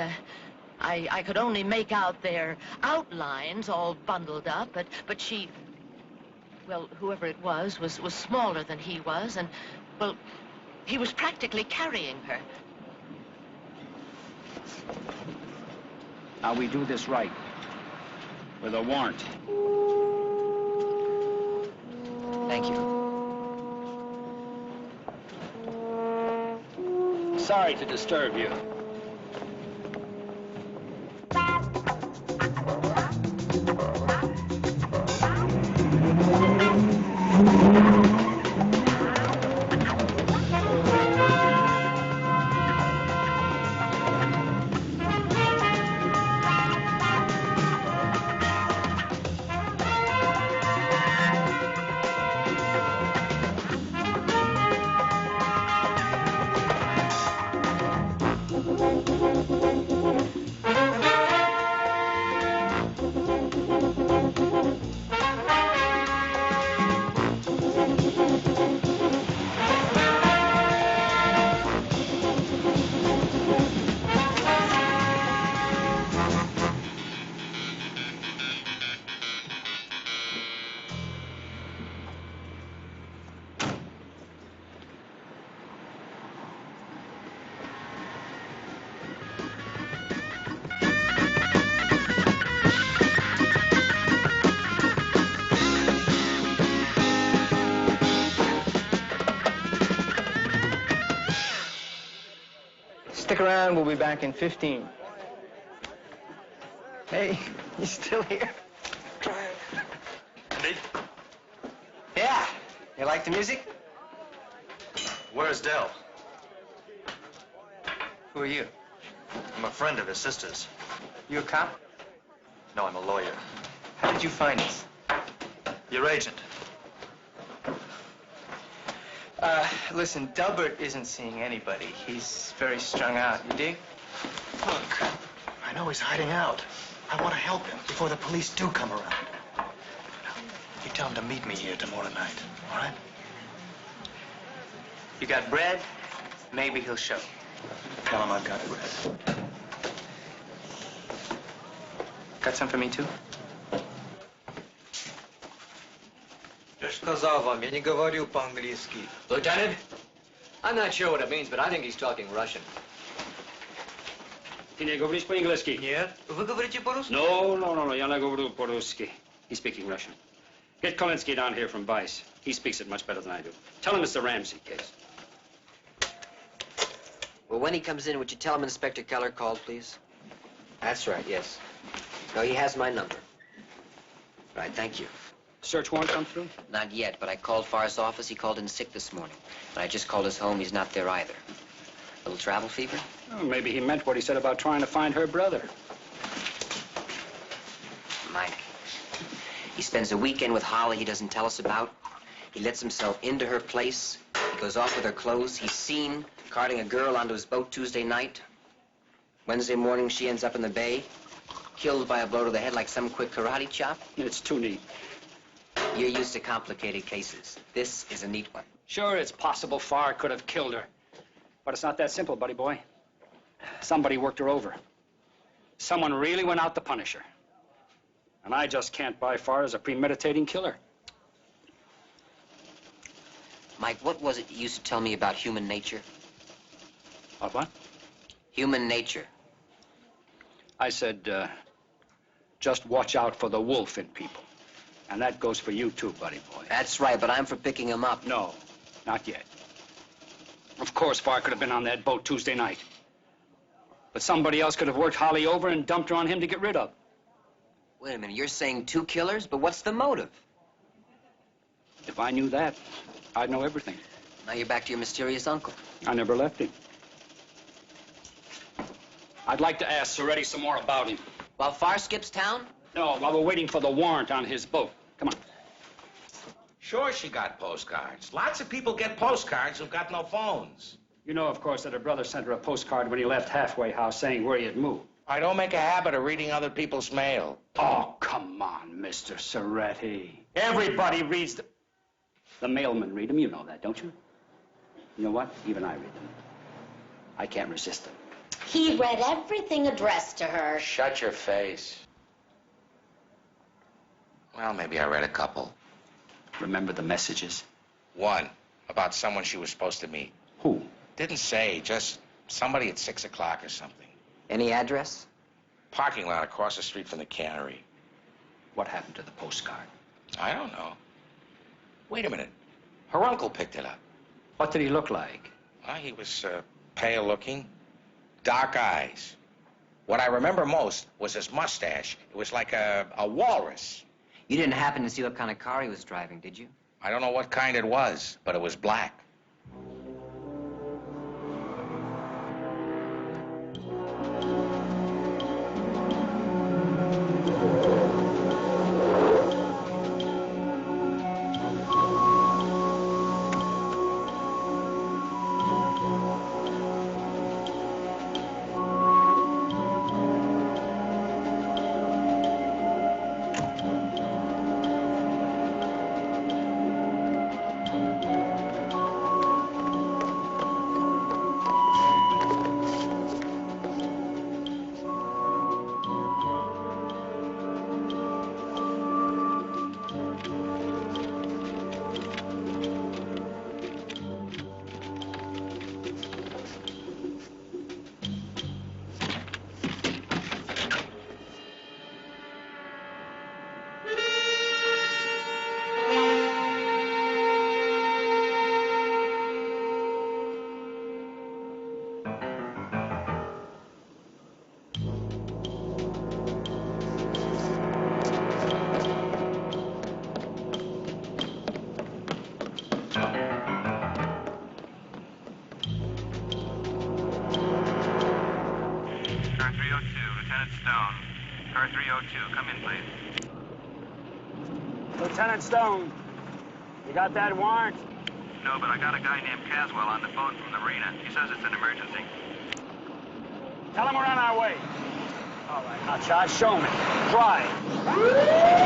I could only make out their outlines all bundled up, but she... Well, whoever it was smaller than he was, and, well, he was practically carrying her. Now, we do this right. With a warrant. Thank you. Sorry to disturb you. Stick around, we'll be back in 15. Hey, you still here? Andy? Yeah. You like the music? Where's Dell? Who are you? I'm a friend of his sister's. You a cop? No, I'm a lawyer. How did you find us? Your agent. Listen, Delbert isn't seeing anybody. He's very strung out. You dig? Look, I know he's hiding out. I want to help him before the police do come around. You tell him to meet me here tomorrow night, all right? You got bread? Maybe he'll show. Tell him I've got bread. Got some for me, too? Я ж сказал вам, я не говорю по-английски. Lieutenant, I'm not sure what it means, but I think he's talking Russian. Ты не говоришь по-английски? Нет. Вы говорите по-русски? No, я не говорю по-русски. He's speaking Russian. Get Kolinsky down here from Vice. He speaks it much better than I do. Tell him it's the Ramsey case. Well, when he comes in, would you tell him Inspector Keller called, please? That's right, yes. No, he has my number. Right, thank you. Search warrant come through? Not yet, but I called Farr's office. He called in sick this morning. And I just called his home. He's not there either. Little travel fever? Oh, maybe he meant what he said about trying to find her brother. Mike, he spends a weekend with Holly he doesn't tell us about. He lets himself into her place. He goes off with her clothes. He's seen carting a girl onto his boat Tuesday night. Wednesday morning, she ends up in the bay, killed by a blow to the head like some quick karate chop. It's too neat. You're used to complicated cases. This is a neat one. Sure, it's possible Farr could have killed her. But it's not that simple, buddy boy. Somebody worked her over. Someone really went out to punish her. And I just can't buy Farr as a premeditating killer. Mike, what was it you used to tell me about human nature? Of what? Human nature. I said, just watch out for the wolf in people. And that goes for you, too, buddy boy. That's right, but I'm for picking him up. No, not yet. Of course, Farr could have been on that boat Tuesday night. But somebody else could have worked Holly over and dumped her on him to get rid of. Wait a minute, you're saying 2 killers? But what's the motive? If I knew that, I'd know everything. Now you're back to your mysterious uncle. I never left him. I'd like to ask Soretti some more about him. While Farr skips town? No, while we're waiting for the warrant on his boat. Come on. Sure she got postcards. Lots of people get postcards who've got no phones. You know, of course, that her brother sent her a postcard when he left Halfway House saying where he had moved. I don't make a habit of reading other people's mail. Oh, come on, Mr. Soretti. Everybody reads the mailmen read them. You know that, don't you? You know what? Even I read them. I can't resist them. He read everything addressed to her. Shut your face. Well, maybe I read a couple. Remember the messages? One, about someone she was supposed to meet. Who? Didn't say, just somebody at 6 o'clock or something. Any address? Parking lot across the street from the cannery. What happened to the postcard? I don't know. Wait a minute. Her uncle picked it up. What did he look like? Well, he was pale looking, dark eyes. What I remember most was his mustache. It was like a walrus. You didn't happen to see what kind of car he was driving, did you? I don't know what kind it was, but it was black. Lieutenant Stone, you got that warrant? No, but I got a guy named Caswell on the phone from the arena. He says it's an emergency. Tell him we're on our way. All right, now, Charge, show me. Drive.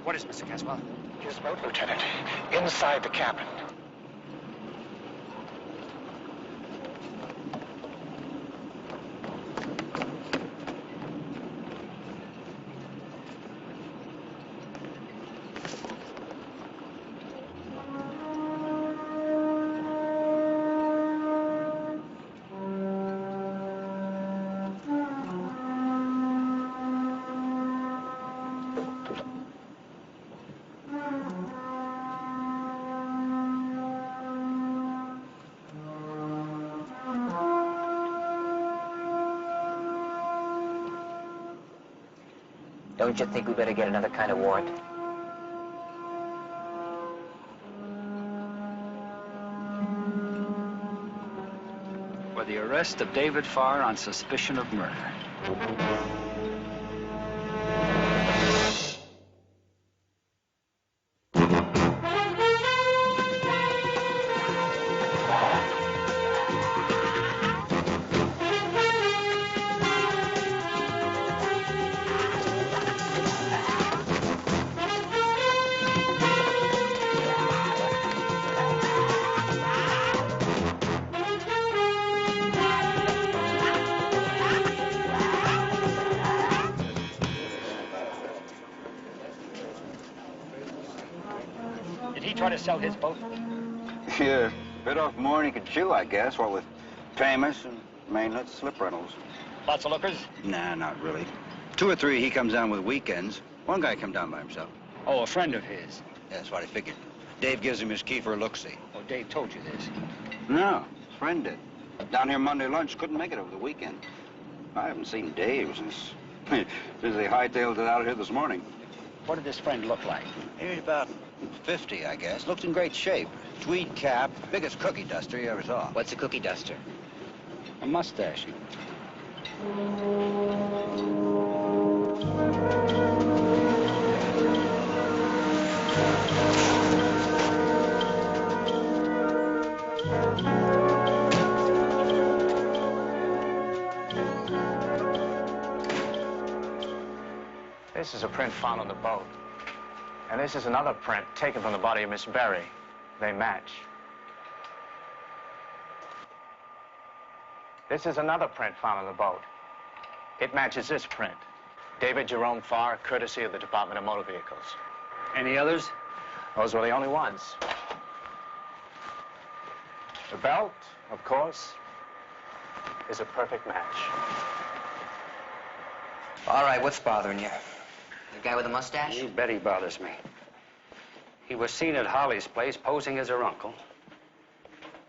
What is Mr. Caswell? His boat, Lieutenant. Inside the cabin. Don't you think we better get another kind of warrant? For the arrest of David Farr on suspicion of murder. Did he try to sell his boat? Yeah, bit off more than he could chew, I guess, what with payments and mainland slip rentals. Lots of lookers? Nah, not really. 2 or 3 he comes down with weekends. One guy come down by himself. Oh, a friend of his. Yeah, that's what I figured. Dave gives him his key for a look-see. Oh, Dave told you this. No, friend did. Down here Monday lunch, couldn't make it over the weekend. I haven't seen Dave since they hightailed it out here this morning. What did this friend look like? He's about 50, I guess. Looks in great shape. Tweed cap, biggest cookie duster you ever saw. What's a cookie duster? A mustache. This is a print found on the boat. And this is another print taken from the body of Miss Berry. They match. This is another print found on the boat. It matches this print. David Jerome Farr, courtesy of the Department of Motor Vehicles. Any others? Those were the only ones. The belt, of course, is a perfect match. All right, what's bothering you? The guy with the mustache? You bet he bothers me. He was seen at Holly's place posing as her uncle.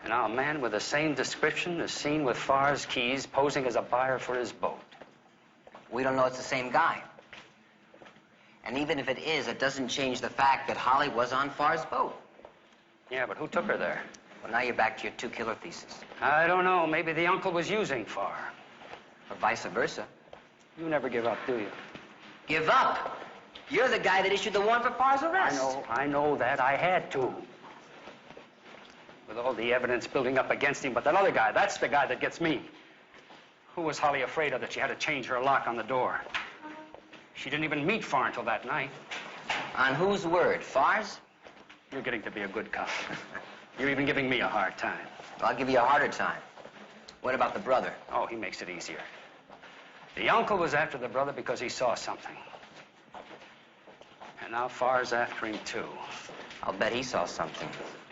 And now a man with the same description is seen with Farr's keys posing as a buyer for his boat. We don't know it's the same guy. And even if it is, it doesn't change the fact that Holly was on Farr's boat. Yeah, but who took her there? Well, now you're back to your 2-killer thesis. I don't know. Maybe the uncle was using Farr. Or vice versa. You never give up, do you? Give up? You're the guy that issued the warrant for Farr's arrest. I know that. I had to. With all the evidence building up against him, but that other guy, that's the guy that gets me. Who was Holly afraid of that she had to change her lock on the door? She didn't even meet Farr until that night. On whose word? Farr's? You're getting to be a good cop. You're even giving me a hard time. Well, I'll give you a harder time. What about the brother? Oh, he makes it easier. The uncle was after the brother because he saw something. And now Farr's after him, too. I'll bet he saw something.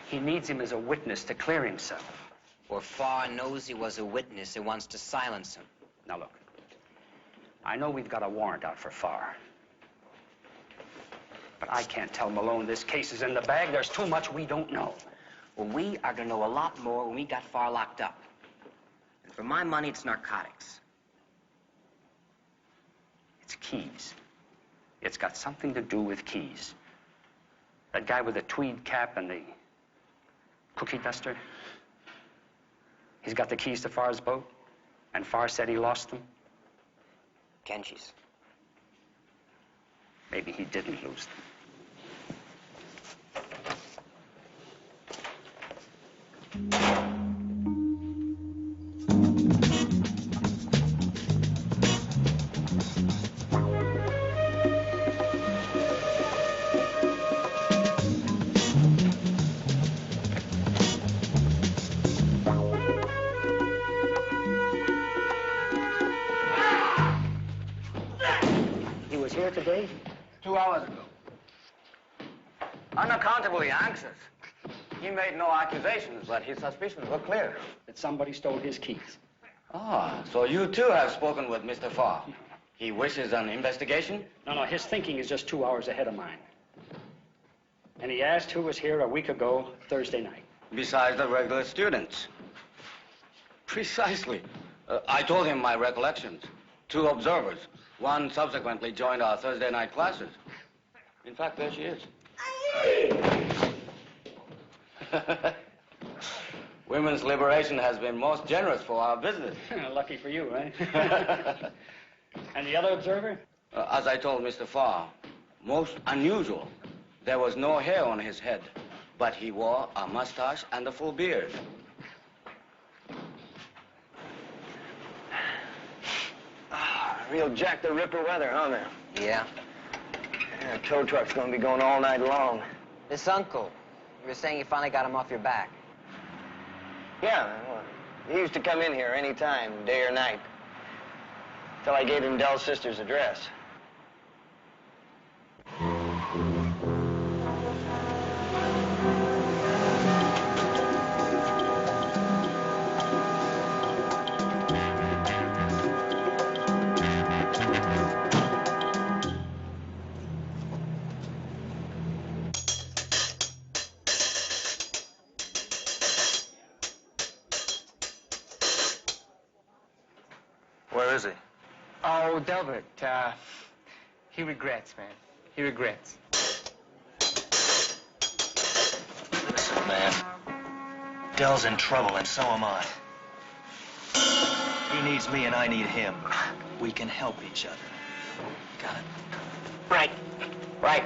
He needs him as a witness to clear himself. Or Farr knows he was a witness and wants to silence him. Now, look. I know we've got a warrant out for Farr. But I can't tell Malone this case is in the bag. There's too much we don't know. Well, we are going to know a lot more when we got Farr locked up. And for my money, it's narcotics. It's keys. It's got something to do with keys. That guy with the tweed cap and the cookie duster, he's got the keys to Farr's boat, and Farr said he lost them. Kenji's. Maybe he didn't lose them. He was here today? 2 hours ago. Unaccountably anxious. He made no accusations, but his suspicions were clear. That somebody stole his keys. Ah, so you too have spoken with Mr. Farr. He wishes an investigation? No, his thinking is just 2 hours ahead of mine. And he asked who was here a week ago, Thursday night. Besides the regular students. Precisely. I told him my recollections. 2 observers. One subsequently joined our Thursday night classes. In fact, there she is. Women's liberation has been most generous for our business. Lucky for you, eh? And the other observer? As I told Mr. Farr, most unusual. There was no hair on his head, but he wore a mustache and a full beard. Real Jack the Ripper weather, huh, man? Yeah. Yeah, tow truck's gonna be going all night long. This uncle, you were saying you finally got him off your back. Yeah, well, he used to come in here any time, day or night. Till I gave him Dell's sister's address. Where is he? Oh, Delbert, he regrets, man. He regrets. Listen, man. Dell's in trouble, and so am I. He needs me, and I need him. We can help each other. Got it? Right. Right.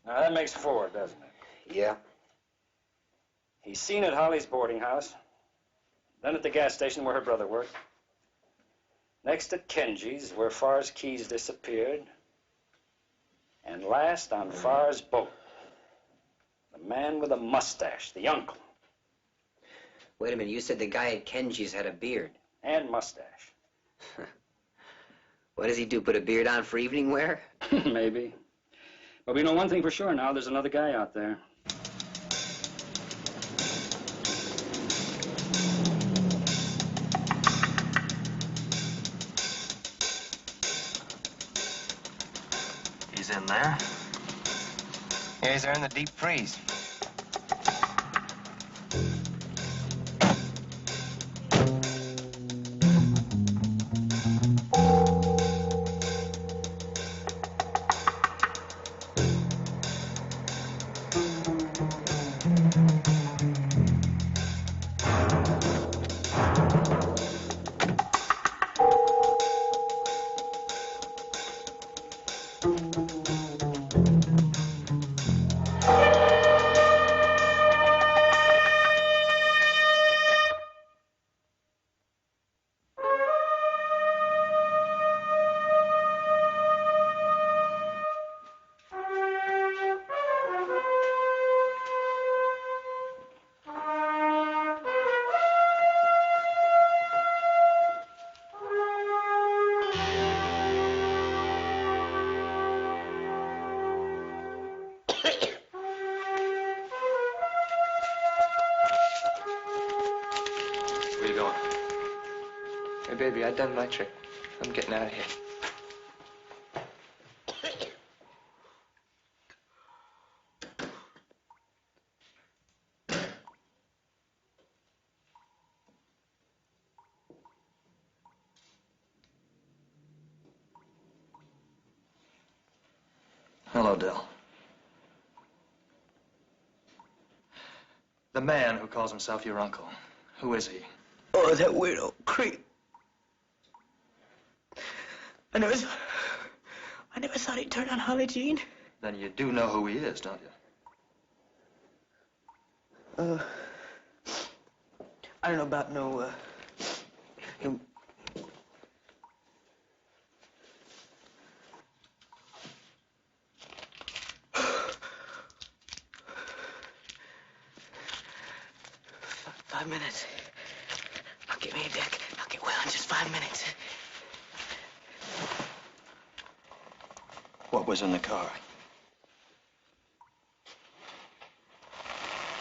Now, that makes 4, doesn't it? Yeah. He's seen at Holly's boarding house, then at the gas station where her brother worked, next at Kenji's where Farr's keys disappeared, and last on Farr's boat. The man with a mustache, the uncle. Wait a minute, you said the guy at Kenji's had a beard. And mustache. What does he do, put a beard on for evening wear? Maybe. But we know one thing for sure now, there's another guy out there. He's in there? Yeah, he's there in the deep freeze. Where you going? Hey, baby, I done my trick. I'm getting out of here. Hello, Dell. The man who calls himself your uncle. Who is he? Oh, that weirdo creep. I never thought he'd turn on Holly Jean. Then you do know who he is, don't you? I don't know about no, him. Five minutes. I'll get me a deck. I'll get well in just 5 minutes. What was in the car?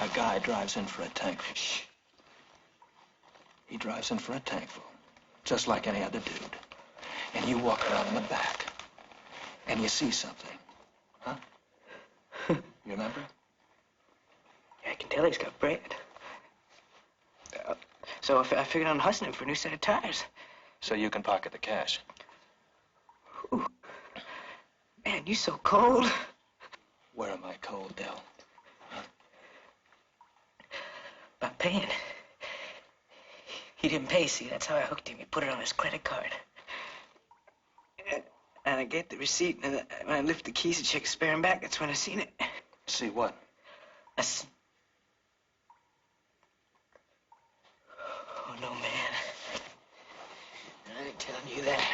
A guy drives in for a tank. Shh. He drives in for a tankful, just like any other dude. And you walk around in the back, and you see something. Huh? You remember? Yeah, I can tell he's got bread. So I figured on hustling him for a new set of tires. So you can pocket the cash. Ooh. Man, you so cold. Where am I cold, Dell? Huh? By paying. He didn't pay, see? That's how I hooked him. He put it on his credit card. And I get the receipt, and when I lift the keys to check his spare him back, that's when I seen it. See what? Oh, no, man. I ain't telling you that.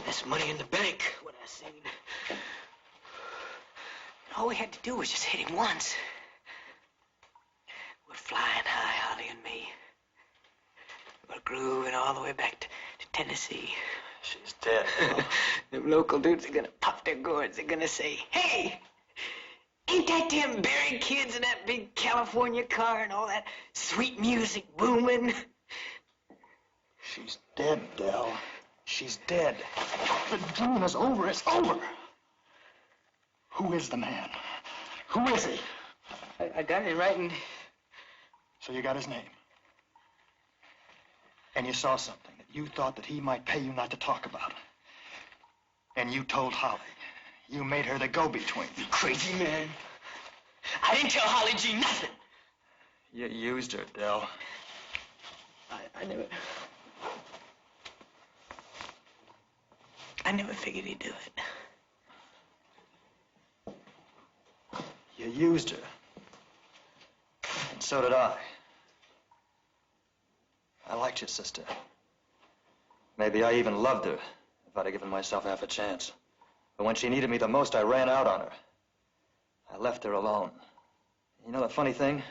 That's It's money in the bank, what I seen. All we had to do was just hit him once. We're flying high, Holly and me. We're grooving all the way back to Tennessee. She's dead. Them local dudes are gonna pop their gourds. They're gonna say, hey, ain't that them Berry kids in that big California car and all that sweet music booming? She's dead, Del. She's dead. The dream is over. It's over. Who is the man? Who is he? I got it right in... So you got his name. And you saw something that you thought that he might pay you not to talk about. And you told Holly. You made her the go-between. You crazy man. I didn't tell Holly G nothing. You used her, Del. I never figured he'd do it. You used her. And so did I. I liked your sister. Maybe I even loved her, if I'd have given myself half a chance. But when she needed me the most, I ran out on her. I left her alone. You know the funny thing?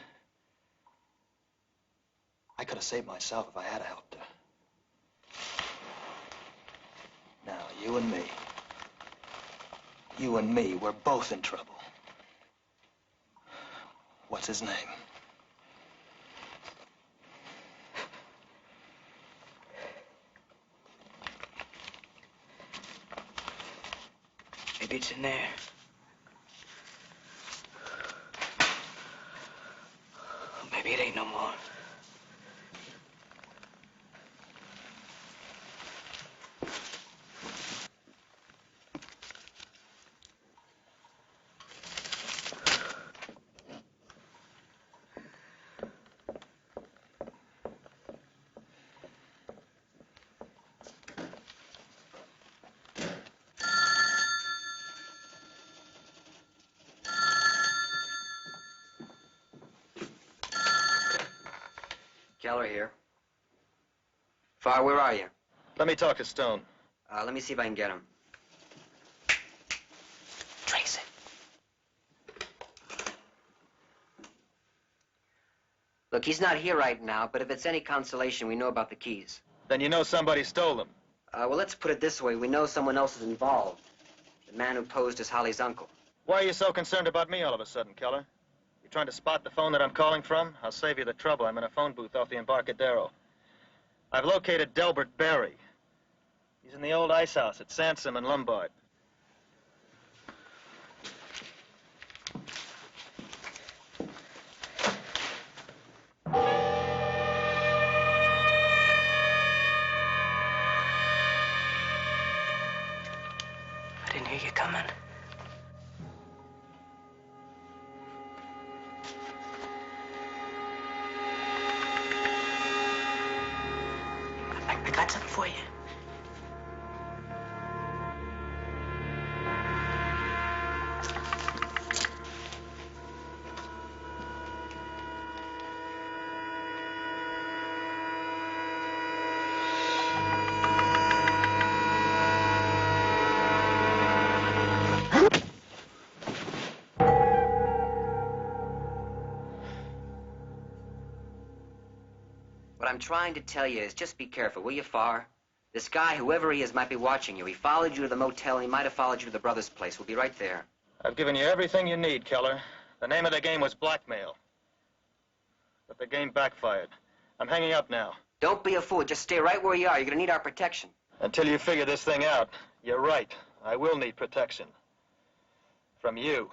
I could have saved myself if I had helped her. Now, you and me, we're both in trouble. What's his name? Maybe it's in there. Maybe it ain't no more. Keller here. Farr, where are you? Let me talk to Stone. Let me see if I can get him. Trace it. Look, he's not here right now, but if it's any consolation, we know about the keys. Then you know somebody stole them. Well, let's put it this way. We know someone else is involved. The man who posed as Holly's uncle. Why are you so concerned about me all of a sudden, Keller? You trying to spot the phone that I'm calling from? I'll save you the trouble. I'm in a phone booth off the Embarcadero. I've located Delbert Berry. He's in the old ice house at Sansom and Lombard. I didn't hear you coming. I got something for you. What I'm trying to tell you is just be careful, will you, Farr? This guy, whoever he is, might be watching you. He followed you to the motel. He might have followed you to the brothers' place. We'll be right there. I've given you everything you need, Keller. The name of the game was blackmail. But the game backfired. I'm hanging up now. Don't be a fool. Just stay right where you are. You're going to need our protection. Until you figure this thing out. You're right. I will need protection. From you.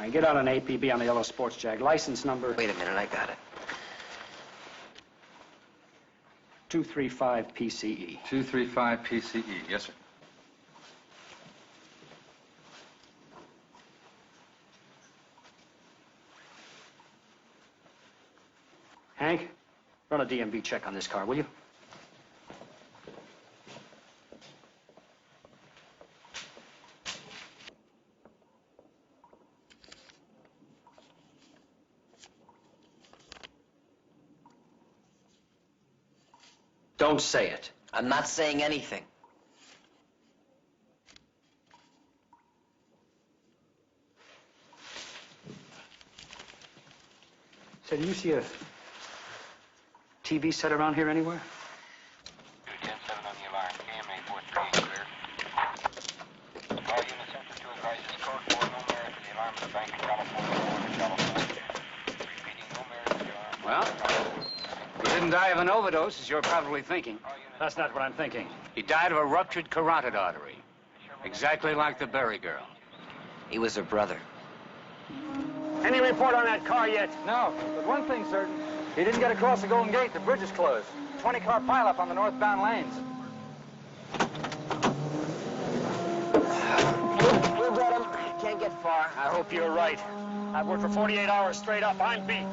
Now, get out an APB on the yellow sports jag. License number... Wait a minute, I got it. 235 PCE. 235 PCE, yes, sir. Hank, run a DMV check on this car, will you? Don't say it. I'm not saying anything. Say, do you see a TV set around here anywhere? 210-7 on the alarm. KMA 438 clear. All units enter to advise this code 4 numeric in the alarm of the Bank of California, California. Repeating numeric in the alarm. Well, he didn't die of an overdose, as you're probably thinking. That's not what I'm thinking. He died of a ruptured carotid artery. Exactly like the Berry girl. He was her brother. Any report on that car yet? No, but one thing's certain. He didn't get across the Golden Gate. The bridge is closed. 20-car pileup on the northbound lanes. We'll get him. Can't get far. I hope you're right. I've worked for 48 hours straight up. I'm beat.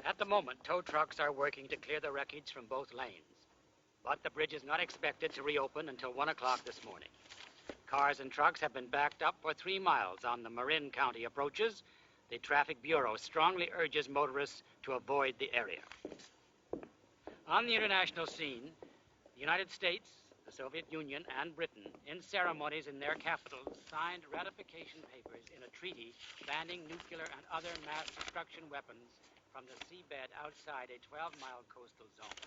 At the moment, tow trucks are working to clear the wreckage from both lanes. But the bridge is not expected to reopen until 1 o'clock this morning. Cars and trucks have been backed up for 3 miles on the Marin County approaches. The Traffic Bureau strongly urges motorists to avoid the area. On the international scene, the United States, the Soviet Union, and Britain, in ceremonies in their capitals, signed ratification papers in a treaty banning nuclear and other mass destruction weapons from the seabed outside a 12-mile coastal zone.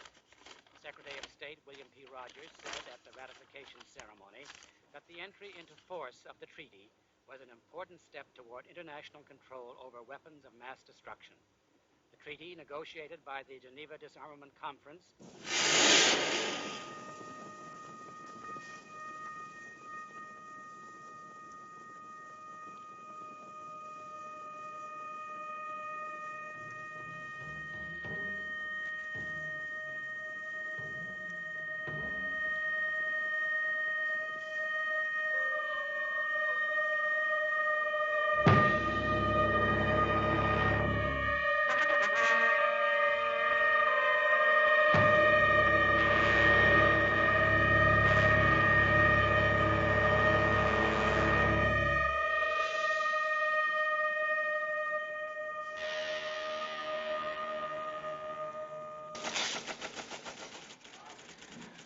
Secretary of State William P. Rogers said at the ratification ceremony that the entry into force of the treaty was an important step toward international control over weapons of mass destruction. The treaty, negotiated by the Geneva Disarmament Conference,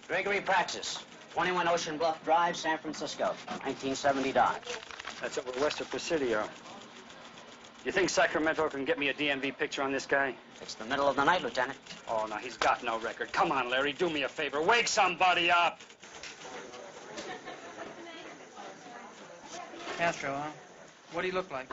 Gregory Praxis, 21 Ocean Bluff Drive, San Francisco, 1970 Dodge. That's over west of Presidio. You think Sacramento can get me a DMV picture on this guy? It's the middle of the night, Lieutenant. Oh, no, he's got no record. Come on, Larry, do me a favor. Wake somebody up! Castro, huh? What do you look like?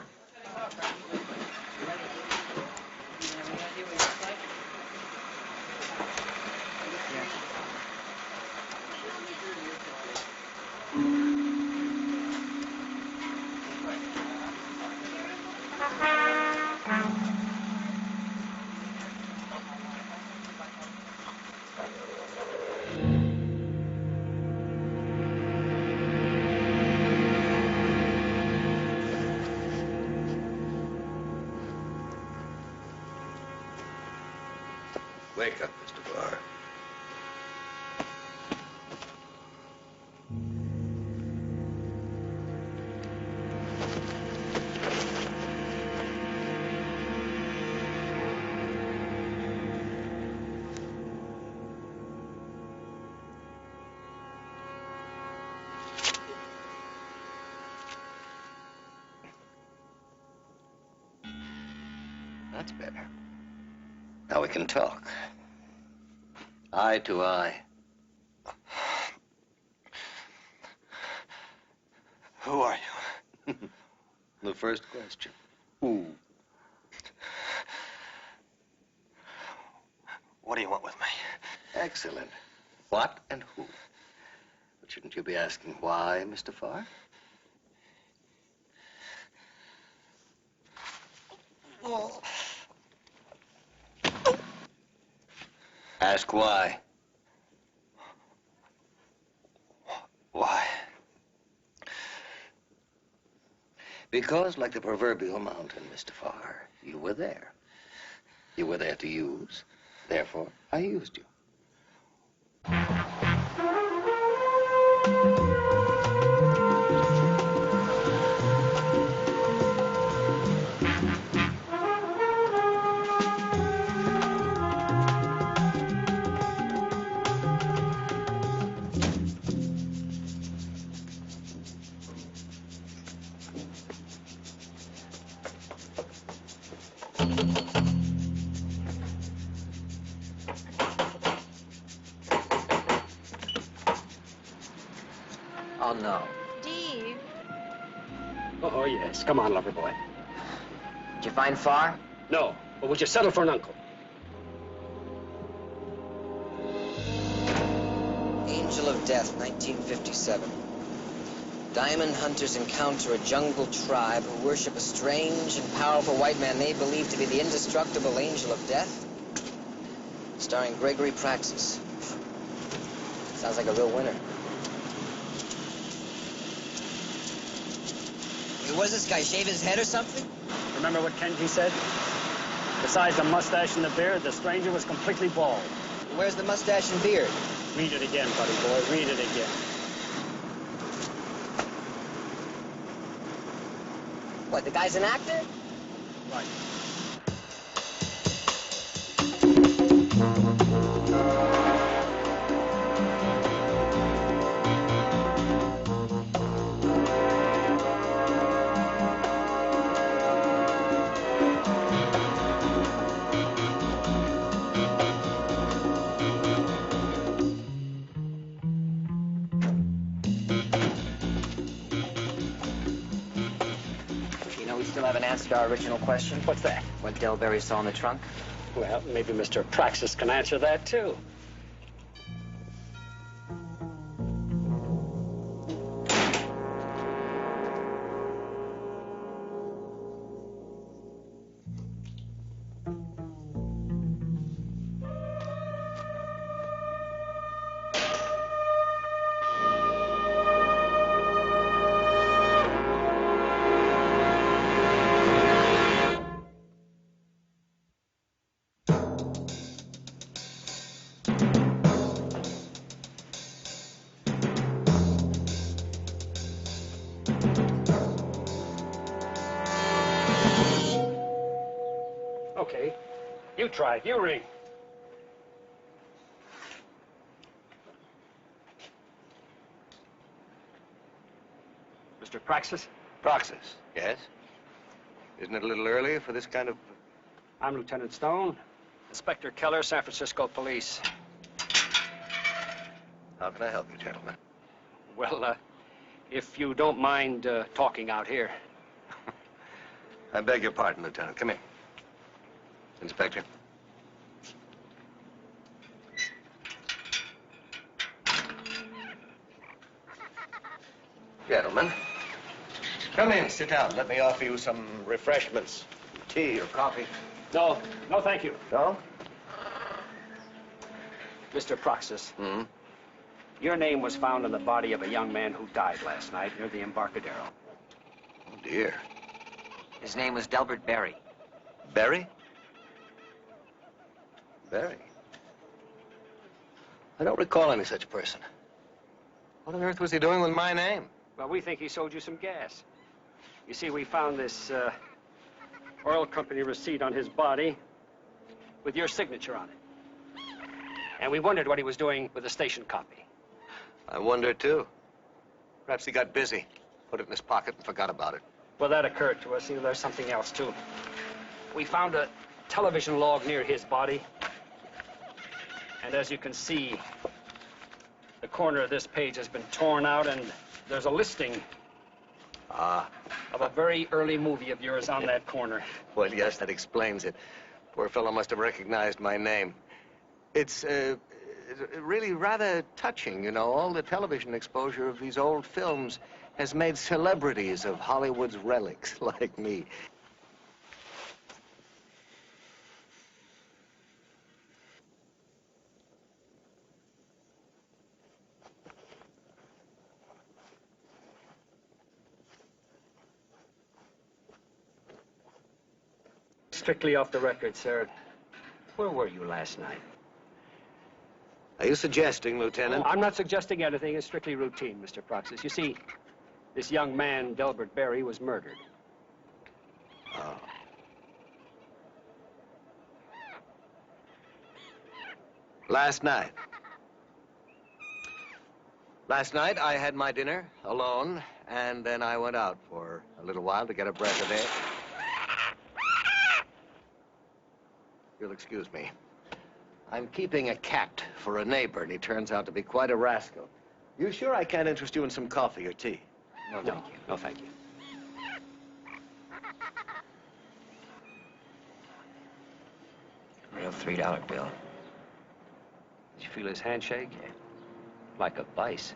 Wake up, Mr. Barr. That's better. Now we can talk. Eye to eye. Who are you? The first question. Who? What do you want with me? Excellent. What and who? But shouldn't you be asking why, Mr. Farr? Oh. Ask why. Why? Because, like the proverbial mountain, Mr. Farr, you were there. You were there to use. Therefore, I used you. Oh, no. Steve. Oh, yes. Come on, lover boy. Did you find Farr? No, but would you settle for an uncle? Angel of Death, 1957. Diamond hunters encounter a jungle tribe who worship a strange and powerful white man they believe to be the indestructible Angel of Death. Starring Gregory Praxis. Sounds like a real winner. Hey, what does this guy, shave his head or something? Remember what Kenji said? Besides the mustache and the beard, the stranger was completely bald. Where's the mustache and beard? Read it again, buddy boy. Read it again. What, the guy's an actor? Right. You know, we still haven't answered our original question. What's that? What Delberry saw in the trunk? Well, maybe Mr. Praxis can answer that, too. Okay. You try it. You ring. Mr. Praxis? Praxis, yes? Isn't it a little early for this kind of... I'm Lieutenant Stone. Inspector Keller, San Francisco Police. How can I help you, gentlemen? Well, if you don't mind talking out here. I beg your pardon, Lieutenant. Come in. Inspector. Gentlemen, come in, sit down. Let me offer you some refreshments. Tea or coffee. No, thank you. No? Mr. Praxis. Hmm? Your name was found on the body of a young man who died last night near the Embarcadero. Oh, dear. His name was Delbert Berry. Berry? Berry? I don't recall any such person. What on earth was he doing with my name? Well, we think he sold you some gas. You see, we found this oil company receipt on his body with your signature on it. And we wondered what he was doing with the station copy. I wonder, too. Perhaps he got busy, put it in his pocket and forgot about it. Well, that occurred to us. See, there's something else, too. We found a television log near his body. And as you can see, the corner of this page has been torn out, and there's a listing of a very early movie of yours on that corner. Well, yes, that explains it. Poor fellow must have recognized my name. It's really rather touching, you know. All the television exposure of these old films has made celebrities of Hollywood's relics like me. Strictly off the record, sir. Where were you last night? Are you suggesting, Lieutenant? I'm not suggesting anything. It's strictly routine, Mr. Praxis. You see, this young man, Delbert Berry, was murdered. Oh. Last night. Last night, I had my dinner alone, and then I went out for a little while to get a breath of air. You'll excuse me. I'm keeping a cat for a neighbor, and he turns out to be quite a rascal. You sure I can't interest you in some coffee or tea? No, thank you. No, thank you. Real $3 bill. Did you feel his handshake? Like a vice.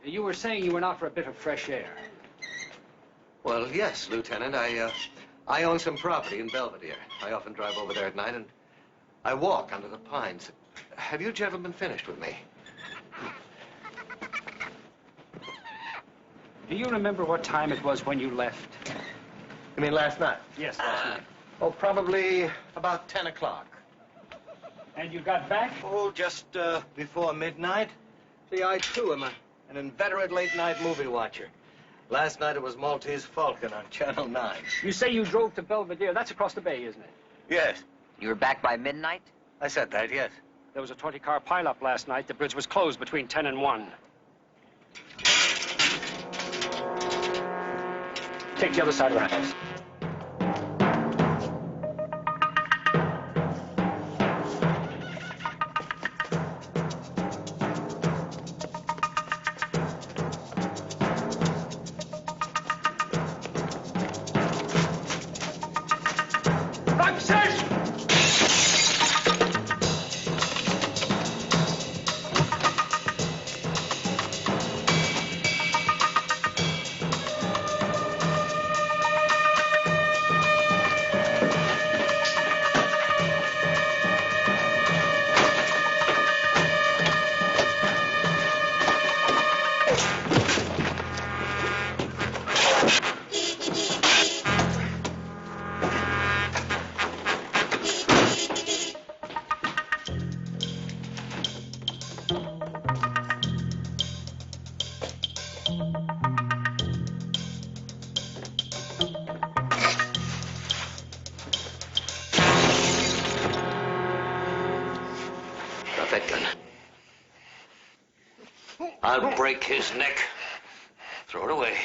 You were saying you went out for a bit of fresh air. Well, yes, Lieutenant. I own some property in Belvedere. I often drive over there at night, and I walk under the pines. Have you gentlemen finished with me? Do you remember what time it was when you left? You mean last night? Yes, last night. Oh, probably about 10 o'clock. And you got back? Oh, just before midnight. See, I, too, am an inveterate late-night movie watcher. Last night it was Maltese Falcon on Channel 9. You say you drove to Belvedere. That's across the bay, isn't it? Yes. You were back by midnight? I said that, yes. There was a 20-car pileup last night. The bridge was closed between 10 and 1. Take the other side of the house. that gun. I'll break his neck. Throw it away.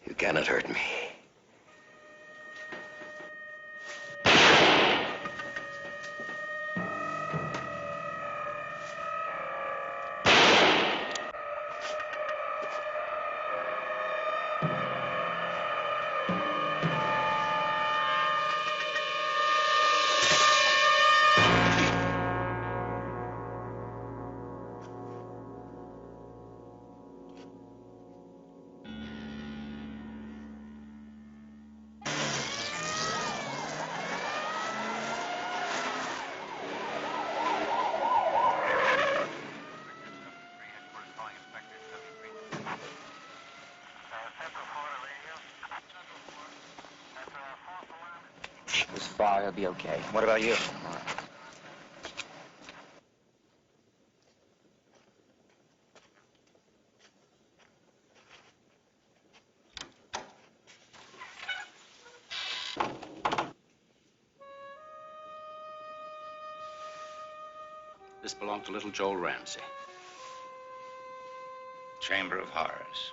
You cannot hurt me. This far, he'll be okay. What about you? This belonged to little Joel Ramsey. Chamber of Horrors.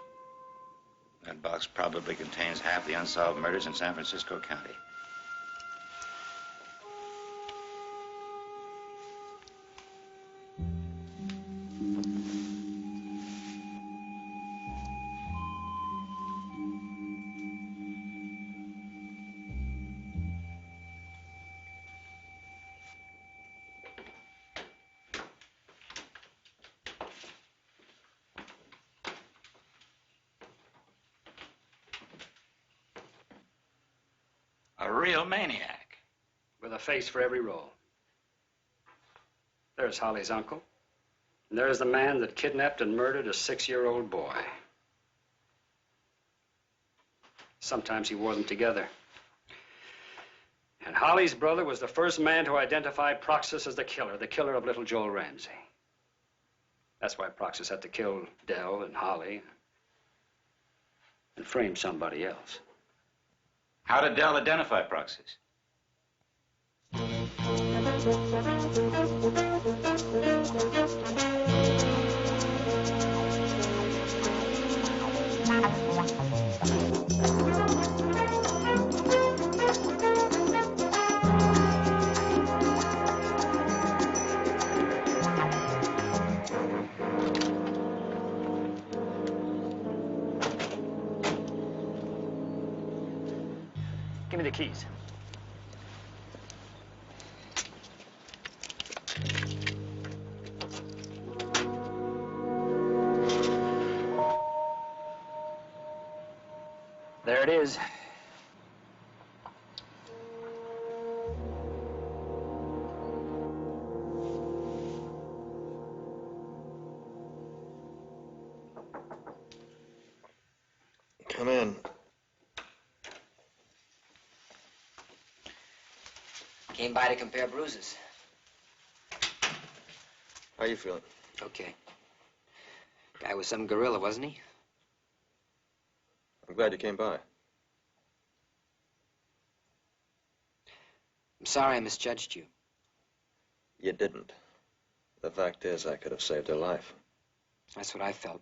That box probably contains half the unsolved murders in San Francisco County. A real maniac. With a face for every role. There's Holly's uncle. And there's the man that kidnapped and murdered a 6-year-old boy. Sometimes he wore them together. And Holly's brother was the first man to identify Proxus as the killer of little Joel Ramsey. That's why Proxus had to kill Dell and Holly and frame somebody else. How did Dell identify Proxus? Give me the keys. There it is. Come in. Came by to compare bruises. How you feeling? Okay. Guy was some gorilla, wasn't he? I'm glad you came by. I'm sorry I misjudged you. You didn't. The fact is, I could have saved her life. That's what I felt.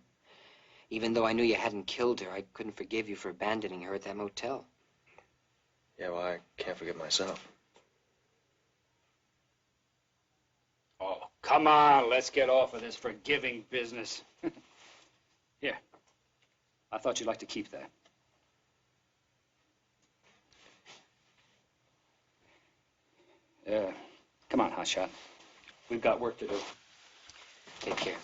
Even though I knew you hadn't killed her, I couldn't forgive you for abandoning her at that motel. Yeah, well, I can't forgive myself. Oh, come on, let's get off of this forgiving business. Here. I thought you'd like to keep that. Yeah. Come on, hotshot. We've got work to do. Take care.